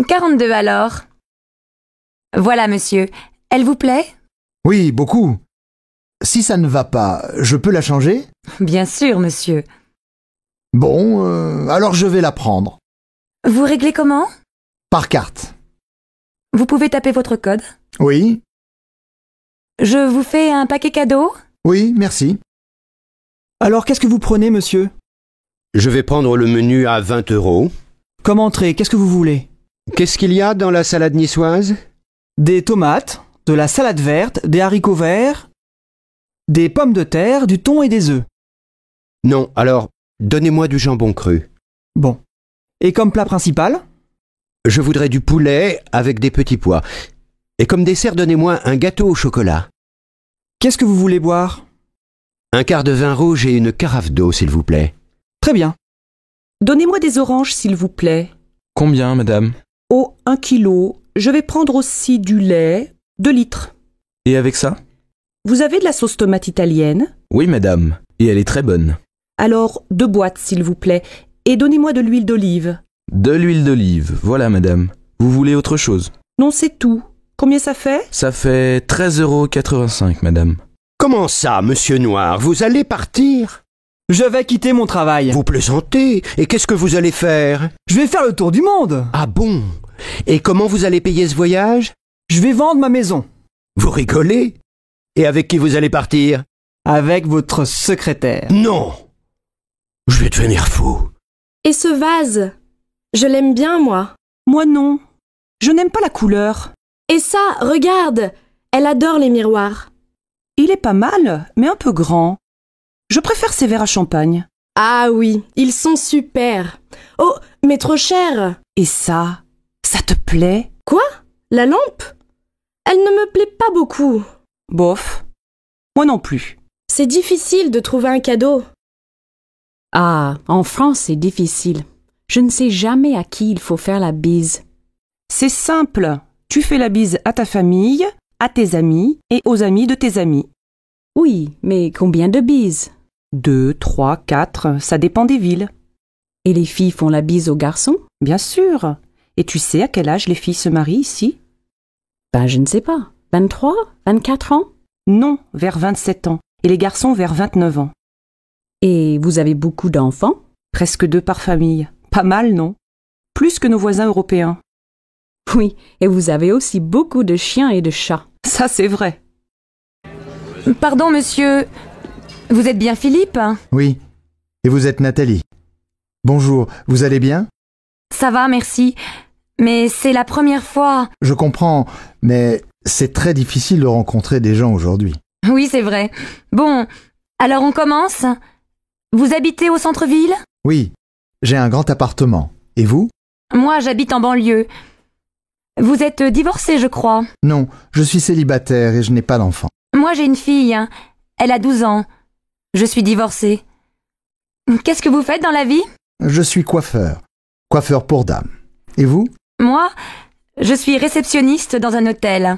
42 alors. Voilà, monsieur. Elle vous plaît? Oui, beaucoup. Si ça ne va pas, je peux la changer? Bien sûr, monsieur. Bon, alors je vais la prendre. Vous réglez comment? Par carte. Vous pouvez taper votre code? Oui. Je vous fais un paquet cadeau? Oui, merci. Alors, qu'est-ce que vous prenez, monsieur? Je vais prendre le menu à 20 €. Comme entrée, qu'est-ce que vous voulez? Qu'est-ce qu'il y a dans la salade niçoise? Des tomates, de la salade verte, des haricots verts, des pommes de terre, du thon et des œufs. Non, alors, donnez-moi du jambon cru. Bon. Et comme plat principal? Je voudrais du poulet avec des petits pois. Et comme dessert, donnez-moi un gâteau au chocolat. Qu'est-ce que vous voulez boire? Un quart de vin rouge et une carafe d'eau, s'il vous plaît. Très bien. Donnez-moi des oranges, s'il vous plaît. Combien, madame? Oh, 1 kilo. Je vais prendre aussi du lait, 2 litres. Et avec ça? Vous avez de la sauce tomate italienne? Oui, madame. Et elle est très bonne. Alors, 2 boîtes, s'il vous plaît. Et donnez-moi de l'huile d'olive. De l'huile d'olive. Voilà, madame. Vous voulez autre chose? Non, c'est tout. Combien ça fait? Ça fait 13,85 €, madame. Comment ça, monsieur Noir? Vous allez partir? Je vais quitter mon travail. Vous plaisantez? Et qu'est-ce que vous allez faire? Je vais faire le tour du monde. Ah bon? Et comment vous allez payer ce voyage? Je vais vendre ma maison. Vous rigolez? Et avec qui vous allez partir? Avec votre secrétaire. Non! Je vais devenir fou. Et ce vase? Je l'aime bien, moi. Moi non. Je n'aime pas la couleur. Et ça, regarde! Elle adore les miroirs. Il est pas mal, mais un peu grand. Je préfère ces verres à champagne. Ah oui, ils sont super. Oh, mais trop cher. Et ça te plaît? Quoi? La lampe? Elle ne me plaît pas beaucoup. Bof. Moi non plus. C'est difficile de trouver un cadeau. Ah, en France, c'est difficile. Je ne sais jamais à qui il faut faire la bise. C'est simple. Tu fais la bise à ta famille, à tes amis et aux amis de tes amis. Oui, mais combien de bises? 2, 3, 4, ça dépend des villes. Et les filles font la bise aux garçons? Bien sûr. Et tu sais à quel âge les filles se marient ici? Ben, je ne sais pas. 23? 24 ans? Non, vers 27 ans. Et les garçons vers 29 ans. Et vous avez beaucoup d'enfants? Presque 2 par famille. Pas mal, non? Plus que nos voisins européens. Oui, et vous avez aussi beaucoup de chiens et de chats. Ça, c'est vrai. Pardon, monsieur. Vous êtes bien Philippe? Oui. Et vous êtes Nathalie. Bonjour, vous allez bien? Ça va, merci. Mais c'est la première fois... Je comprends, mais c'est très difficile de rencontrer des gens aujourd'hui. Oui, c'est vrai. Bon, alors on commence? Vous habitez au centre-ville? Oui, j'ai un grand appartement. Et vous? Moi, j'habite en banlieue. Vous êtes divorcé, je crois. Non, je suis célibataire et je n'ai pas d'enfant. Moi, j'ai une fille. Elle a 12 ans. Je suis divorcée. Qu'est-ce que vous faites dans la vie? Je suis coiffeur. Coiffeur pour dames. Et vous? Moi, je suis réceptionniste dans un hôtel.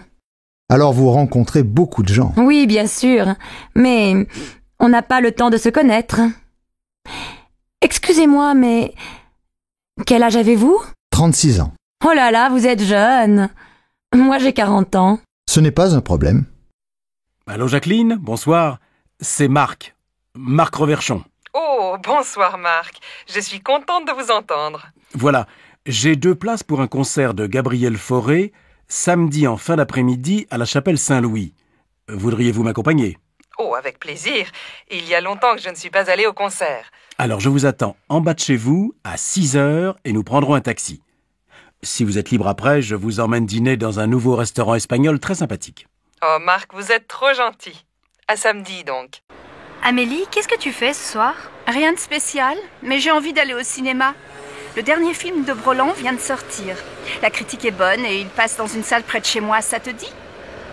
Alors vous rencontrez beaucoup de gens. Oui, bien sûr. Mais on n'a pas le temps de se connaître. Excusez-moi, mais... Quel âge avez-vous? 36 ans. Oh là là, vous êtes jeune. Moi, j'ai 40 ans. Ce n'est pas un problème. Allô Jacqueline, bonsoir. C'est Marc. Marc Reverchon. Oh, bonsoir Marc. Je suis contente de vous entendre. Voilà. J'ai 2 places pour un concert de Gabriel Fauré, samedi en fin d'après-midi à la chapelle Saint-Louis. Voudriez-vous m'accompagner? Oh, avec plaisir. Il y a longtemps que je ne suis pas allée au concert. Alors je vous attends en bas de chez vous à 6h et nous prendrons un taxi. Si vous êtes libre après, je vous emmène dîner dans un nouveau restaurant espagnol très sympathique. Oh, Marc, vous êtes trop gentil. À samedi, donc. Amélie, qu'est-ce que tu fais ce soir? Rien de spécial, mais j'ai envie d'aller au cinéma. Le dernier film de Broland vient de sortir. La critique est bonne et il passe dans une salle près de chez moi, ça te dit?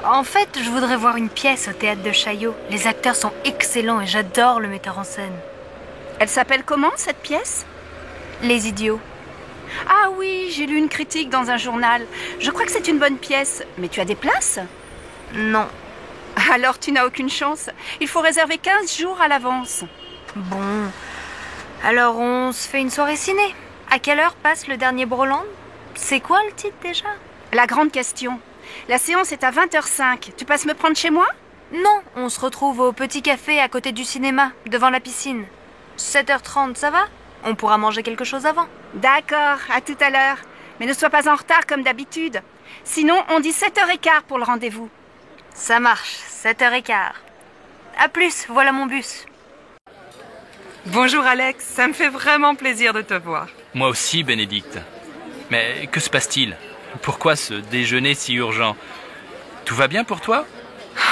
En fait, je voudrais voir une pièce au théâtre de Chaillot. Les acteurs sont excellents et j'adore le metteur en scène. Elle s'appelle comment, cette pièce? Les Idiots. Ah oui, j'ai lu une critique dans un journal. Je crois que c'est une bonne pièce. Mais tu as des places? Non. Alors tu n'as aucune chance. Il faut réserver 15 jours à l'avance. Bon. Alors on se fait une soirée ciné. À quelle heure passe le dernier Broland? C'est quoi le titre déjà? La grande question. La séance est à 20h05. Tu passes me prendre chez moi? Non, on se retrouve au petit café à côté du cinéma, devant la piscine. 7h30, ça va? On pourra manger quelque chose avant. D'accord, à tout à l'heure. Mais ne sois pas en retard comme d'habitude. Sinon, on dit 7h15 pour le rendez-vous. Ça marche, 7h15. À plus, voilà mon bus. Bonjour Alex, ça me fait vraiment plaisir de te voir. Moi aussi, Bénédicte. Mais que se passe-t-il? Pourquoi ce déjeuner si urgent? Tout va bien pour toi?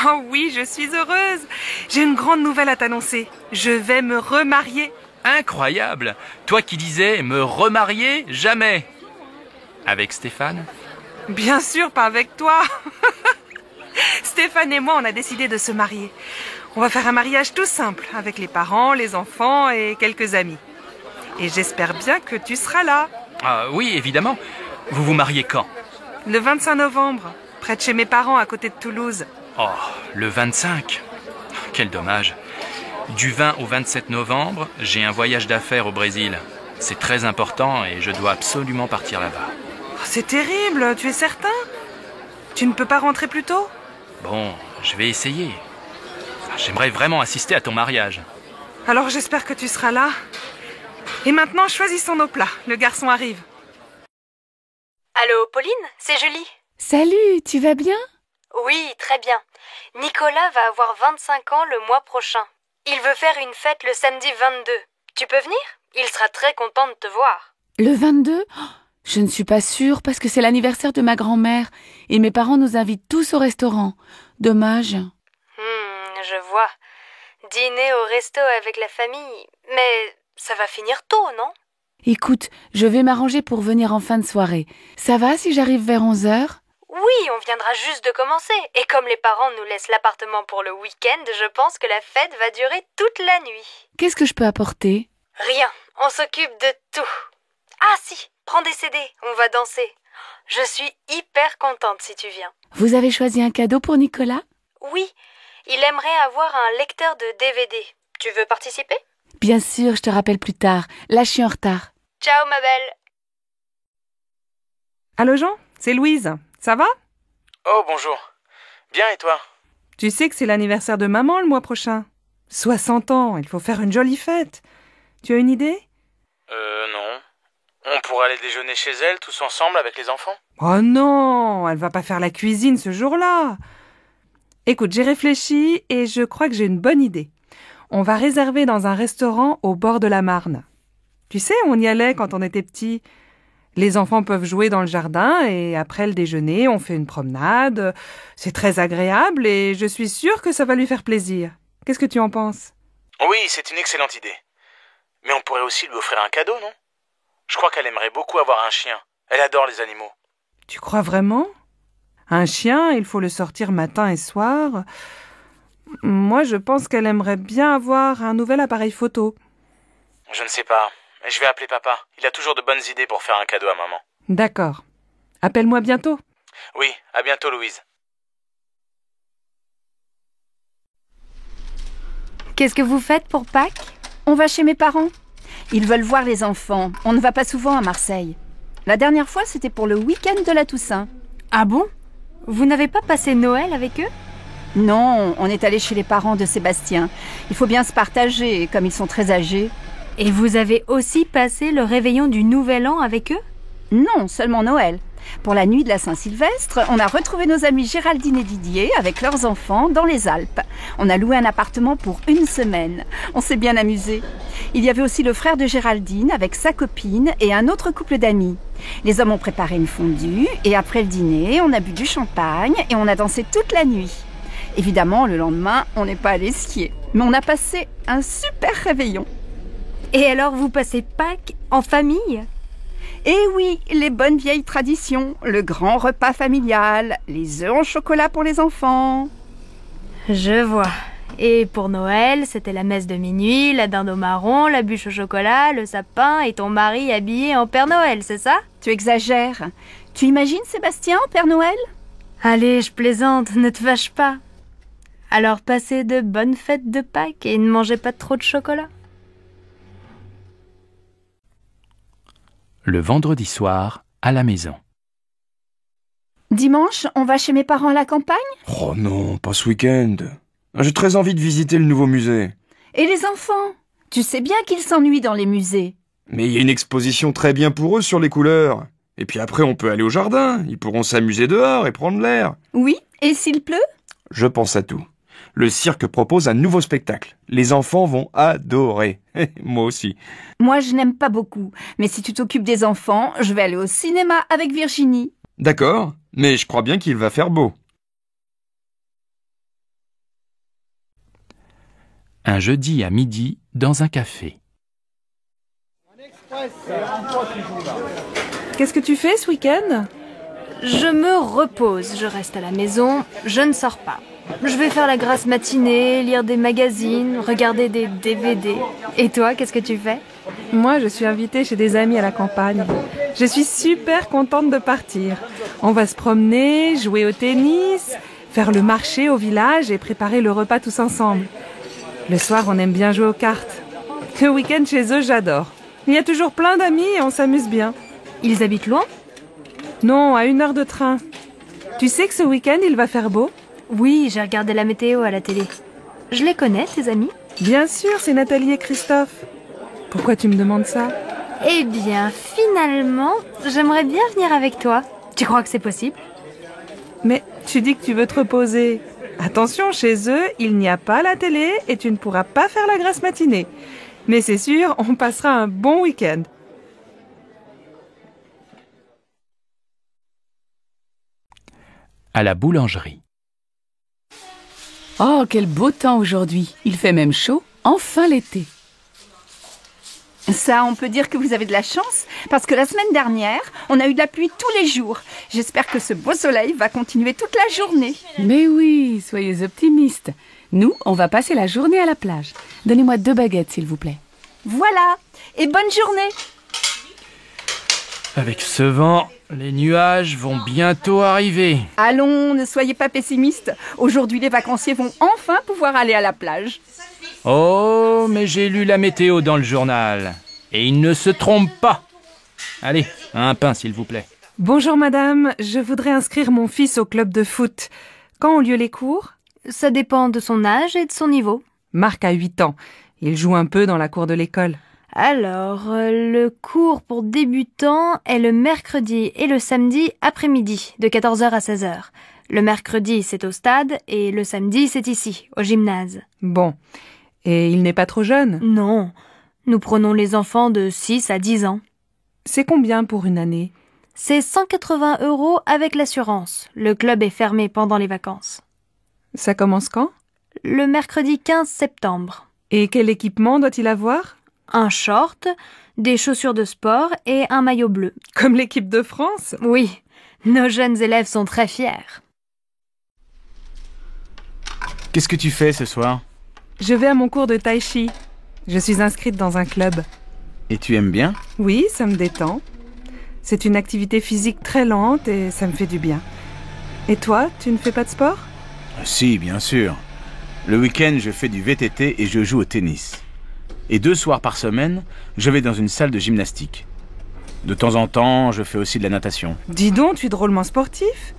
Oh oui, je suis heureuse. J'ai une grande nouvelle à t'annoncer. Je vais me remarier. Incroyable! Toi qui disais me remarier jamais. Avec Stéphane? Bien sûr, pas avec toi. Stéphane et moi, on a décidé de se marier. On va faire un mariage tout simple, avec les parents, les enfants et quelques amis. Et j'espère bien que tu seras là. Ah oui, évidemment. Vous vous mariez quand? Le 25 novembre, près de chez mes parents, à côté de Toulouse. Oh, le 25. Quel dommage. Du 20 au 27 novembre, j'ai un voyage d'affaires au Brésil. C'est très important et je dois absolument partir là-bas. Oh, c'est terrible, tu es certain? Tu ne peux pas rentrer plus tôt? Bon, je vais essayer. J'aimerais vraiment assister à ton mariage. Alors j'espère que tu seras là. Et maintenant, choisissons nos plats. Le garçon arrive. Allô, Pauline? C'est Julie. Salut, tu vas bien? Oui, très bien. Nicolas va avoir 25 ans le mois prochain. Il veut faire une fête le samedi 22. Tu peux venir? Il sera très content de te voir. Le 22? Je ne suis pas sûre parce que c'est l'anniversaire de ma grand-mère et mes parents nous invitent tous au restaurant. Dommage. Je vois. Dîner au resto avec la famille. Mais ça va finir tôt, non? Écoute, je vais m'arranger pour venir en fin de soirée. Ça va si j'arrive vers 11h? Oui, on viendra juste de commencer. Et comme les parents nous laissent l'appartement pour le week-end, je pense que la fête va durer toute la nuit. Qu'est-ce que je peux apporter? Rien, on s'occupe de tout. Ah si, prends des CD, on va danser. Je suis hyper contente si tu viens. Vous avez choisi un cadeau pour Nicolas? Oui, il aimerait avoir un lecteur de DVD. Tu veux participer? Bien sûr, je te rappelle plus tard. Là, je suis en retard. Ciao, ma belle. Allô Jean, c'est Louise. Ça va? Oh, bonjour. Bien, et toi? Tu sais que c'est l'anniversaire de maman le mois prochain. 60 ans, il faut faire une jolie fête. Tu as une idée? Non. On pourrait aller déjeuner chez elle, tous ensemble, avec les enfants? Oh non, elle va pas faire la cuisine ce jour-là. Écoute, j'ai réfléchi et je crois que j'ai une bonne idée. On va réserver dans un restaurant au bord de la Marne. Tu sais, on y allait quand on était petits. Les enfants peuvent jouer dans le jardin et après le déjeuner, on fait une promenade. C'est très agréable et je suis sûre que ça va lui faire plaisir. Qu'est-ce que tu en penses? Oui, c'est une excellente idée. Mais on pourrait aussi lui offrir un cadeau, non? Je crois qu'elle aimerait beaucoup avoir un chien. Elle adore les animaux. Tu crois vraiment? Un chien, il faut le sortir matin et soir. Moi, je pense qu'elle aimerait bien avoir un nouvel appareil photo. Je ne sais pas. Je vais appeler papa. Il a toujours de bonnes idées pour faire un cadeau à maman. D'accord. Appelle-moi bientôt. Oui, à bientôt, Louise. Qu'est-ce que vous faites pour Pâques? On va chez mes parents. Ils veulent voir les enfants. On ne va pas souvent à Marseille. La dernière fois, c'était pour le week-end de la Toussaint. Ah bon? Vous n'avez pas passé Noël avec eux? Non, on est allé chez les parents de Sébastien. Il faut bien se partager, comme ils sont très âgés. Et vous avez aussi passé le réveillon du Nouvel An avec eux? Non, seulement Noël. Pour la nuit de la Saint-Sylvestre, on a retrouvé nos amis Géraldine et Didier avec leurs enfants dans les Alpes. On a loué un appartement pour 1 semaine. On s'est bien amusé. Il y avait aussi le frère de Géraldine avec sa copine et un autre couple d'amis. Les hommes ont préparé une fondue et après le dîner, on a bu du champagne et on a dansé toute la nuit. Évidemment, le lendemain, on n'est pas allé skier. Mais on a passé un super réveillon. Et alors, vous passez Pâques en famille ? Eh oui, les bonnes vieilles traditions, le grand repas familial, les œufs en chocolat pour les enfants. Je vois. Et pour Noël, c'était la messe de minuit, la dinde au marron, la bûche au chocolat, le sapin et ton mari habillé en Père Noël, c'est ça ? Tu exagères. Tu imagines Sébastien en Père Noël ? Allez, je plaisante, ne te fâche pas. Alors passez de bonnes fêtes de Pâques et ne mangez pas trop de chocolat. Le vendredi soir, à la maison. Dimanche, on va chez mes parents à la campagne ? Oh non, pas ce week-end. J'ai très envie de visiter le nouveau musée. Et les enfants ? Tu sais bien qu'ils s'ennuient dans les musées. Mais il y a une exposition très bien pour eux sur les couleurs. Et puis après, on peut aller au jardin. Ils pourront s'amuser dehors et prendre l'air. Oui, et s'il pleut ? Je pense à tout. Le cirque propose un nouveau spectacle. Les enfants vont adorer. Moi aussi. Moi, je n'aime pas beaucoup. Mais si tu t'occupes des enfants, je vais aller au cinéma avec Virginie. D'accord, mais je crois bien qu'il va faire beau. Un jeudi à midi, dans un café. Qu'est-ce que tu fais ce week-end ? Je me repose, je reste à la maison, je ne sors pas. Je vais faire la grasse matinée, lire des magazines, regarder des DVD. Et toi, qu'est-ce que tu fais ? Moi, je suis invitée chez des amis à la campagne. Je suis super contente de partir. On va se promener, jouer au tennis, faire le marché au village et préparer le repas tous ensemble. Le soir, on aime bien jouer aux cartes. Le week-end chez eux, j'adore. Il y a toujours plein d'amis et on s'amuse bien. Ils habitent loin ? Non, à 1 heure de train. Tu sais que ce week-end, il va faire beau ? Oui, j'ai regardé la météo à la télé. Je les connais, tes amis ? Bien sûr, c'est Nathalie et Christophe. Pourquoi tu me demandes ça ? Eh bien, finalement, j'aimerais bien venir avec toi. Tu crois que c'est possible ? Mais tu dis que tu veux te reposer. Attention, chez eux, il n'y a pas la télé et tu ne pourras pas faire la grasse matinée. Mais c'est sûr, on passera un bon week-end. À la boulangerie. Oh, quel beau temps aujourd'hui. Il fait même chaud. Enfin l'été. Ça, on peut dire que vous avez de la chance, parce que la semaine dernière, on a eu de la pluie tous les jours. J'espère que ce beau soleil va continuer toute la journée. Mais oui, soyez optimistes. Nous, on va passer la journée à la plage. Donnez-moi 2 baguettes, s'il vous plaît. Voilà, et bonne journée. Avec ce vent, les nuages vont bientôt arriver. Allons, ne soyez pas pessimistes. Aujourd'hui, les vacanciers vont enfin pouvoir aller à la plage. Oh, mais j'ai lu la météo dans le journal. Et il ne se trompe pas. Allez, un pain, s'il vous plaît. Bonjour madame, je voudrais inscrire mon fils au club de foot. Quand ont lieu les cours ? Ça dépend de son âge et de son niveau. Marc a 8 ans. Il joue un peu dans la cour de l'école. Alors, le cours pour débutants est le mercredi et le samedi après-midi, de 14h à 16h. Le mercredi, c'est au stade, et le samedi, c'est ici, au gymnase. Bon. Et il n'est pas trop jeune ? Non. Nous prenons les enfants de 6 à 10 ans. C'est combien pour une année ? C'est 180 € avec l'assurance. Le club est fermé pendant les vacances. Ça commence quand ? Le mercredi 15 septembre. Et quel équipement doit-il avoir ? Un short, des chaussures de sport et un maillot bleu. Comme l'équipe de France ? Oui, nos jeunes élèves sont très fiers. Qu'est-ce que tu fais ce soir ? Je vais à mon cours de tai chi. Je suis inscrite dans un club. Et tu aimes bien ? Oui, ça me détend. C'est une activité physique très lente et ça me fait du bien. Et toi, tu ne fais pas de sport ? Si, bien sûr. Le week-end, je fais du VTT et je joue au tennis. Et 2 soirs par semaine, je vais dans une salle de gymnastique. De temps en temps, je fais aussi de la natation. Dis donc, tu es drôlement sportif.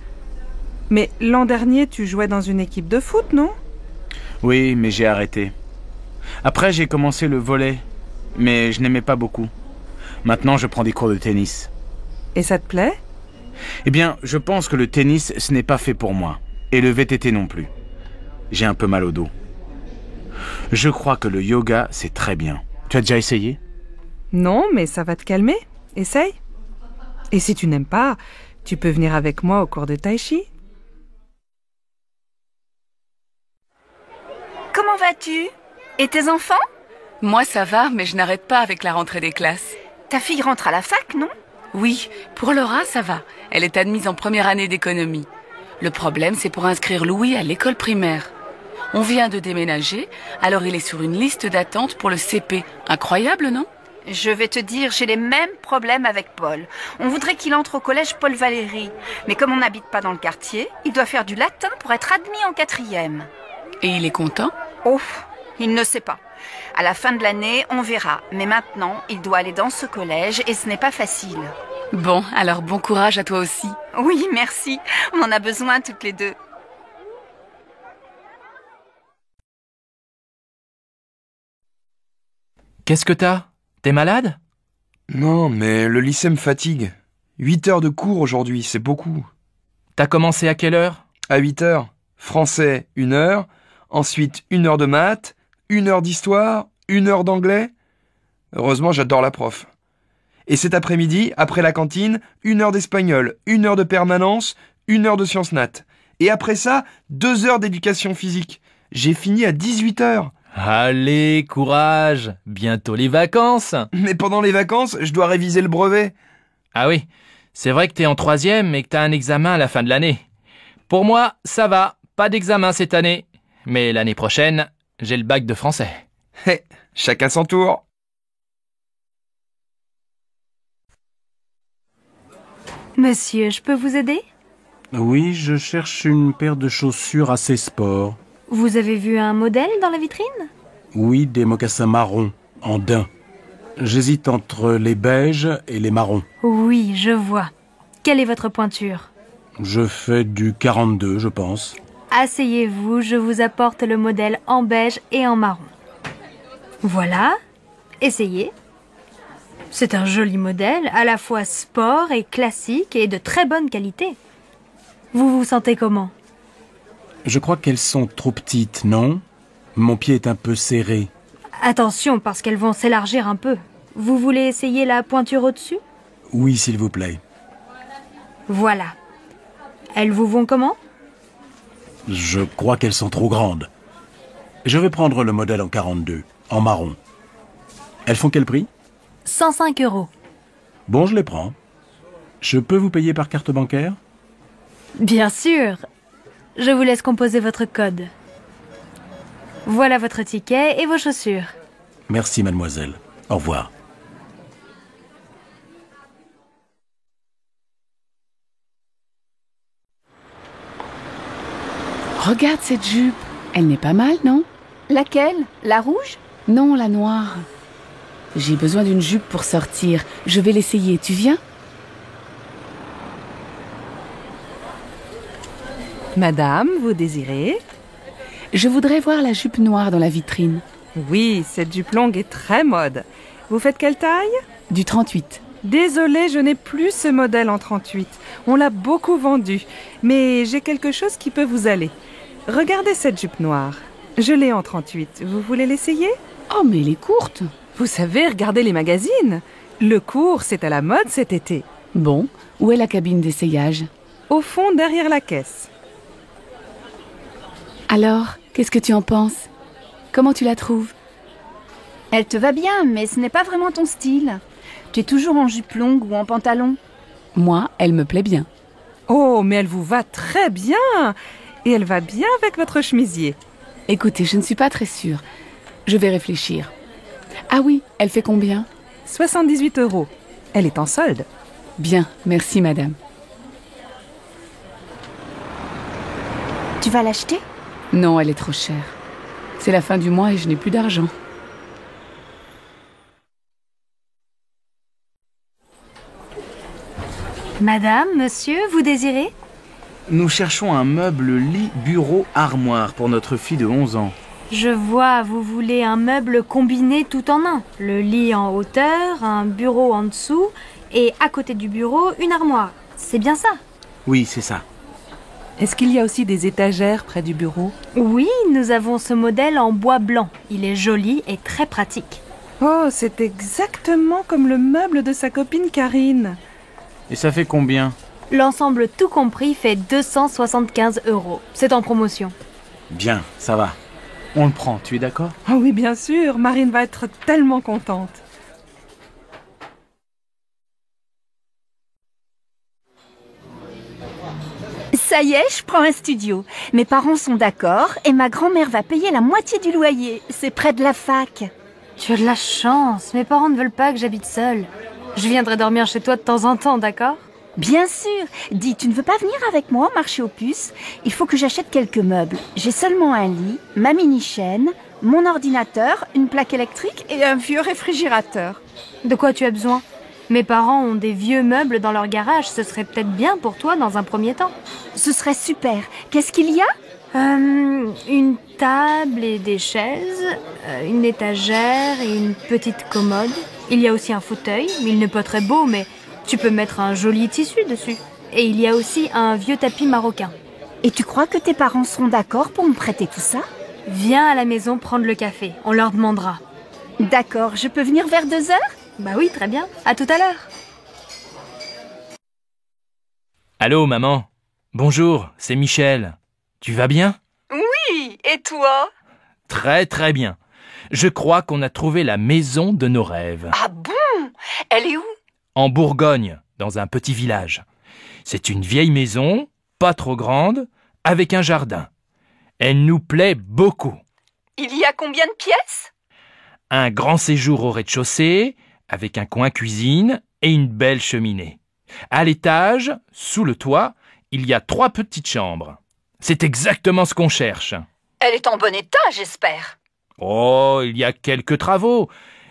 Mais l'an dernier, tu jouais dans une équipe de foot, non ? Oui, mais j'ai arrêté. Après, j'ai commencé le volley, mais je n'aimais pas beaucoup. Maintenant, je prends des cours de tennis. Et ça te plaît? Eh bien, je pense que le tennis, ce n'est pas fait pour moi. Et le VTT non plus. J'ai un peu mal au dos. Je crois que le yoga, c'est très bien. Tu as déjà essayé? Non, mais ça va te calmer. Essaye. Et si tu n'aimes pas, tu peux venir avec moi au cours de tai chi. Comment vas-tu? Et tes enfants? Moi, ça va, mais je n'arrête pas avec la rentrée des classes. Ta fille rentre à la fac, non? Oui, pour Laura, ça va. Elle est admise en première année d'économie. Le problème, c'est pour inscrire Louis à l'école primaire. On vient de déménager, alors il est sur une liste d'attente pour le CP. Incroyable, non? Je vais te dire, j'ai les mêmes problèmes avec Paul. On voudrait qu'il entre au collège Paul Valéry. Mais comme on n'habite pas dans le quartier, il doit faire du latin pour être admis en 4e. Et il est content? Oh, il ne sait pas. À la fin de l'année, on verra. Mais maintenant, il doit aller dans ce collège et ce n'est pas facile. Bon, alors bon courage à toi aussi. Oui, merci. On en a besoin toutes les deux. Qu'est-ce que t'as? T'es malade? Non, mais le lycée me fatigue. 8 heures de cours aujourd'hui, c'est beaucoup. T'as commencé à quelle heure? À 8 heures. Français, 1 heure. Ensuite, 1 heure de maths, 1 heure d'histoire, 1 heure d'anglais. Heureusement, j'adore la prof. Et cet après-midi, après la cantine, 1 heure d'espagnol, 1 heure de permanence, 1 heure de sciences nat. Et après ça, 2 heures d'éducation physique. J'ai fini à 18 heures. Allez, courage, bientôt les vacances. Mais pendant les vacances, je dois réviser le brevet. Ah oui, c'est vrai que t'es en 3e et que t'as un examen à la fin de l'année. Pour moi, ça va, pas d'examen cette année. Mais l'année prochaine, j'ai le bac de français. Hé, chacun son tour. Monsieur, je peux vous aider? Oui, je cherche une paire de chaussures assez sport. Vous avez vu un modèle dans la vitrine? Oui, des mocassins marrons, en daim. J'hésite entre les beiges et les marrons. Oui, je vois. Quelle est votre pointure? Je fais du 42, je pense. Asseyez-vous, je vous apporte le modèle en beige et en marron. Voilà, essayez. C'est un joli modèle, à la fois sport et classique et de très bonne qualité. Vous vous sentez comment? Je crois qu'elles sont trop petites, non? Mon pied est un peu serré. Attention, parce qu'elles vont s'élargir un peu. Vous voulez essayer la pointure au-dessus? Oui, s'il vous plaît. Voilà. Elles vous vont comment? Je crois qu'elles sont trop grandes. Je vais prendre le modèle en 42, en marron. Elles font quel prix? 105 €. Bon, je les prends. Je peux vous payer par carte bancaire? Bien sûr. Je vous laisse composer votre code. Voilà votre ticket et vos chaussures. Merci, mademoiselle. Au revoir. Regarde cette jupe. Elle n'est pas mal, non? Laquelle? La rouge? Non, la noire. J'ai besoin d'une jupe pour sortir. Je vais l'essayer. Tu viens? Madame, vous désirez? Je voudrais voir la jupe noire dans la vitrine. Oui, cette jupe longue est très mode. Vous faites quelle taille? Du 38. Désolée, je n'ai plus ce modèle en 38. On l'a beaucoup vendu. Mais j'ai quelque chose qui peut vous aller. Regardez cette jupe noire. Je l'ai en 38. Vous voulez l'essayer? Oh, mais elle est courte. Vous savez, regardez les magazines. Le court, c'est à la mode cet été. Bon, où est la cabine d'essayage? Au fond, derrière la caisse. Alors, qu'est-ce que tu en penses? Comment tu la trouves? Elle te va bien, mais ce n'est pas vraiment ton style. Tu es toujours en jupe longue ou en pantalon. Moi, elle me plaît bien. Oh, mais elle vous va très bien. Et elle va bien avec votre chemisier. Écoutez, je ne suis pas très sûre. Je vais réfléchir. Ah oui, elle fait combien? 78 €. Elle est en solde. Bien, merci madame. Tu vas l'acheter? Non, elle est trop chère. C'est la fin du mois et je n'ai plus d'argent. Madame, monsieur, vous désirez? Nous cherchons un meuble lit, bureau, armoire pour notre fille de 11 ans. Je vois, vous voulez un meuble combiné tout en un. Le lit en hauteur, un bureau en dessous, et à côté du bureau, une armoire. C'est bien ça? Oui, c'est ça. Est-ce qu'il y a aussi des étagères près du bureau? Oui, nous avons ce modèle en bois blanc. Il est joli et très pratique. Oh, c'est exactement comme le meuble de sa copine Karine. Et ça fait combien? L'ensemble tout compris fait 275 €. C'est en promotion. Bien, ça va. On le prend, tu es d'accord? Oh oui, bien sûr, Marine va être tellement contente. Ça y est, je prends un studio. Mes parents sont d'accord et ma grand-mère va payer la moitié du loyer. C'est près de la fac. Tu as de la chance. Mes parents ne veulent pas que j'habite seule. Je viendrai dormir chez toi de temps en temps, d'accord? Bien sûr. Dis, tu ne veux pas venir avec moi au marché aux puces? Il faut que j'achète quelques meubles. J'ai seulement un lit, ma mini-chaîne, mon ordinateur, une plaque électrique et un vieux réfrigérateur. De quoi tu as besoin? Mes parents ont des vieux meubles dans leur garage. Ce serait peut-être bien pour toi dans un premier temps. Ce serait super. Qu'est-ce qu'il y a? Une table et des chaises, une étagère et une petite commode. Il y a aussi un fauteuil. Il n'est pas très beau, mais tu peux mettre un joli tissu dessus. Et il y a aussi un vieux tapis marocain. Et tu crois que tes parents seront d'accord pour me prêter tout ça? Viens à la maison prendre le café. On leur demandera. D'accord. Je peux venir vers 2h? Bah oui, très bien. À tout à l'heure. Allô, maman. Bonjour, c'est Michel. Tu vas bien? Oui, et toi? Très très bien. Je crois qu'on a trouvé la maison de nos rêves. Ah bon? Elle est où? En Bourgogne, dans un petit village. C'est une vieille maison, pas trop grande, avec un jardin. Elle nous plaît beaucoup. Il y a combien de pièces? Un grand séjour au rez-de-chaussée, avec un coin cuisine et une belle cheminée. À l'étage, sous le toit, il y a 3 petites chambres. C'est exactement ce qu'on cherche. Elle est en bon état, j'espère. Oh, il y a quelques travaux.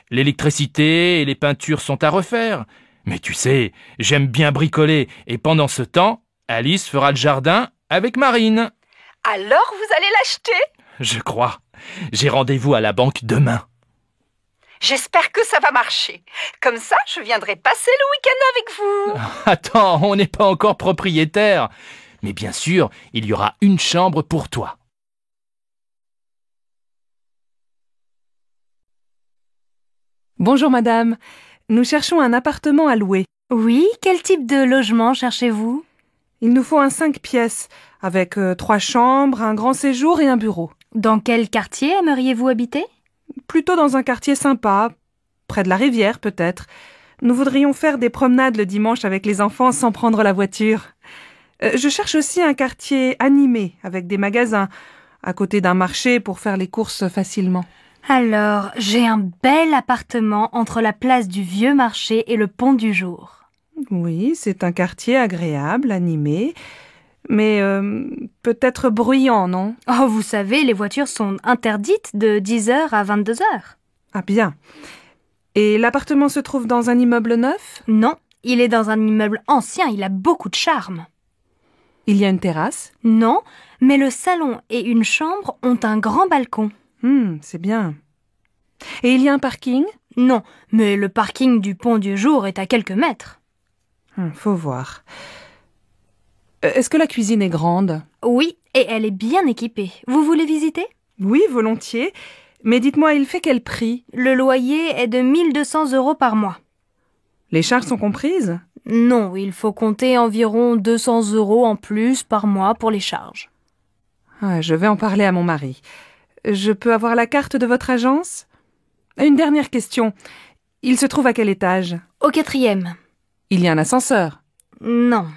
L'électricité et les peintures sont à refaire. Mais tu sais, j'aime bien bricoler et pendant ce temps, Alice fera le jardin avec Marine. Alors vous allez l'acheter? Je crois. J'ai rendez-vous à la banque demain. J'espère que ça va marcher. Comme ça, je viendrai passer le week-end avec vous. Attends, on n'est pas encore propriétaire. Mais bien sûr, il y aura une chambre pour toi. Bonjour madame, nous cherchons un appartement à louer. Oui, quel type de logement cherchez-vous? Il nous faut un 5 pièces, avec 3 chambres, un grand séjour et un bureau. Dans quel quartier aimeriez-vous habiter? Plutôt dans un quartier sympa, près de la rivière peut-être. Nous voudrions faire des promenades le dimanche avec les enfants sans prendre la voiture. Je cherche aussi un quartier animé, avec des magasins, à côté d'un marché pour faire les courses facilement. Alors, j'ai un bel appartement entre la place du Vieux Marché et le Pont du Jour. Oui, c'est un quartier agréable, animé, mais peut-être bruyant, non? Oh, vous savez, les voitures sont interdites de 10h à 22h. Ah bien. Et l'appartement se trouve dans un immeuble neuf? Non, il est dans un immeuble ancien, il a beaucoup de charme. Il y a une terrasse? Non, mais le salon et une chambre ont un grand balcon. C'est bien. Et il y a un parking? Non, mais le parking du Pont du Jour est à quelques mètres. Faut voir. Est-ce que la cuisine est grande? Oui, et elle est bien équipée. Vous voulez visiter? Oui, volontiers. Mais dites-moi, il fait quel prix? Le loyer est de 1 200 € par mois. Les charges sont comprises? Non, il faut compter environ 200 € en plus par mois pour les charges. Je vais en parler à mon mari. Je peux avoir la carte de votre agence? Une dernière question. Il se trouve à quel étage? Au 4e. Il y a un ascenseur? Non.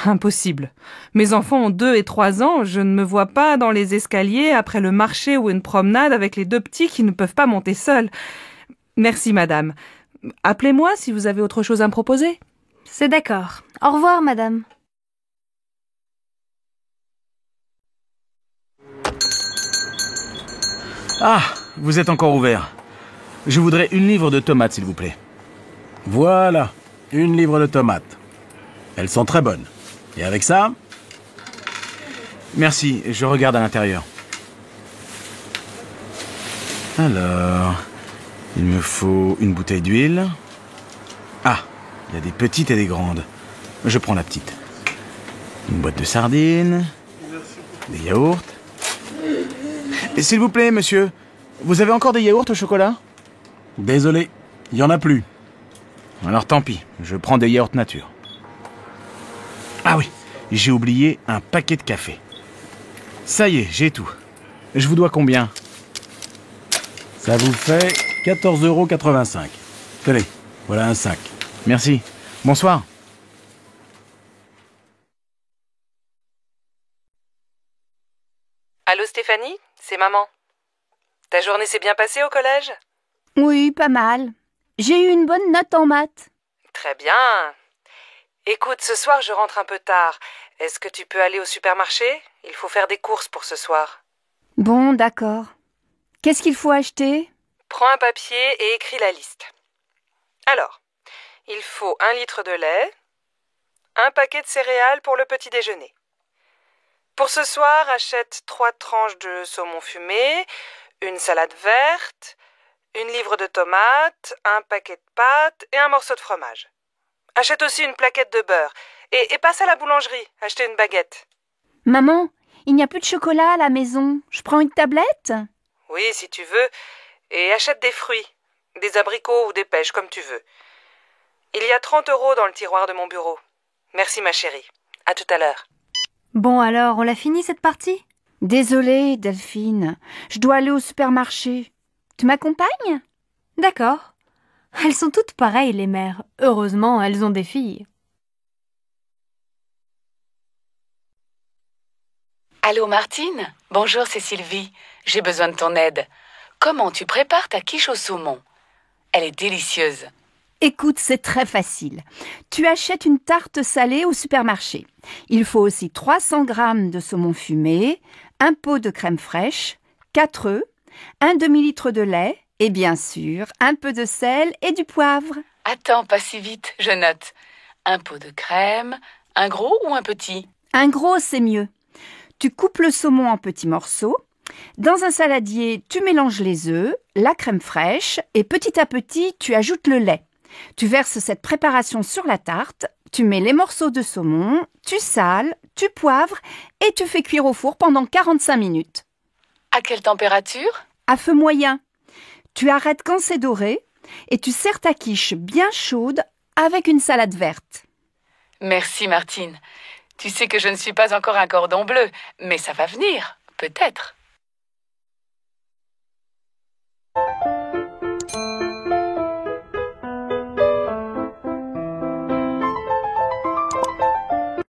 Impossible. Mes enfants ont 2 et 3 ans, je ne me vois pas dans les escaliers après le marché ou une promenade avec les 2 petits qui ne peuvent pas monter seuls. Merci madame. Appelez-moi si vous avez autre chose à me proposer. C'est d'accord. Au revoir madame. Ah, vous êtes encore ouvert. Je voudrais 1 livre de tomates, s'il vous plaît. Voilà, 1 livre de tomates. Elles sont très bonnes. Et avec ça? Merci, je regarde à l'intérieur. Alors, il me faut une bouteille d'huile. Ah, il y a des petites et des grandes. Je prends la petite. Une boîte de sardines. Des yaourts. Et s'il vous plaît, monsieur, vous avez encore des yaourts au chocolat? Désolé, il n'y en a plus. Alors tant pis, je prends des yaourts nature. Ah oui, j'ai oublié un paquet de café. Ça y est, j'ai tout. Je vous dois combien? Ça vous fait 14,85 €. Tenez, voilà un sac. Merci. Bonsoir. Allô Stéphanie, c'est maman. Ta journée s'est bien passée au collège? Oui, pas mal. J'ai eu une bonne note en maths. Très bien. Écoute, ce soir je rentre un peu tard. Est-ce que tu peux aller au supermarché? Il faut faire des courses pour ce soir. Bon, d'accord. Qu'est-ce qu'il faut acheter? Prends un papier et écris la liste. Alors, il faut 1 litre de lait, un paquet de céréales pour le petit déjeuner. Pour ce soir, achète 3 tranches de saumon fumé, une salade verte, une livre de tomates, un paquet de pâtes et un morceau de fromage. Achète aussi une plaquette de beurre et passe à la boulangerie, acheter une baguette. Maman, il n'y a plus de chocolat à la maison. Je prends une tablette? Oui, si tu veux. Et achète des fruits, des abricots ou des pêches, comme tu veux. Il y a 30 € dans le tiroir de mon bureau. Merci ma chérie. À tout à l'heure. Bon alors, on l'a fini cette partie? Désolée, Delphine. Je dois aller au supermarché. Tu m'accompagnes? D'accord. Elles sont toutes pareilles, les mères. Heureusement, elles ont des filles. Allô Martine? Bonjour, c'est Sylvie. J'ai besoin de ton aide. Comment tu prépares ta quiche au saumon? Elle est délicieuse. Écoute, c'est très facile. Tu achètes une tarte salée au supermarché. Il faut aussi 300 g de saumon fumé, un pot de crème fraîche, 4 œufs, un demi-litre de lait et bien sûr un peu de sel et du poivre. Attends, pas si vite, je note. Un pot de crème, un gros ou un petit? Un gros, c'est mieux. Tu coupes le saumon en petits morceaux. Dans un saladier, tu mélanges les œufs, la crème fraîche et petit à petit, tu ajoutes le lait. Tu verses cette préparation sur la tarte, tu mets les morceaux de saumon, tu sales, tu poivres et tu fais cuire au four pendant 45 minutes. À quelle température? À feu moyen. Tu arrêtes quand c'est doré et tu sers ta quiche bien chaude avec une salade verte. Merci Martine. Tu sais que je ne suis pas encore un cordon bleu, mais ça va venir, peut-être.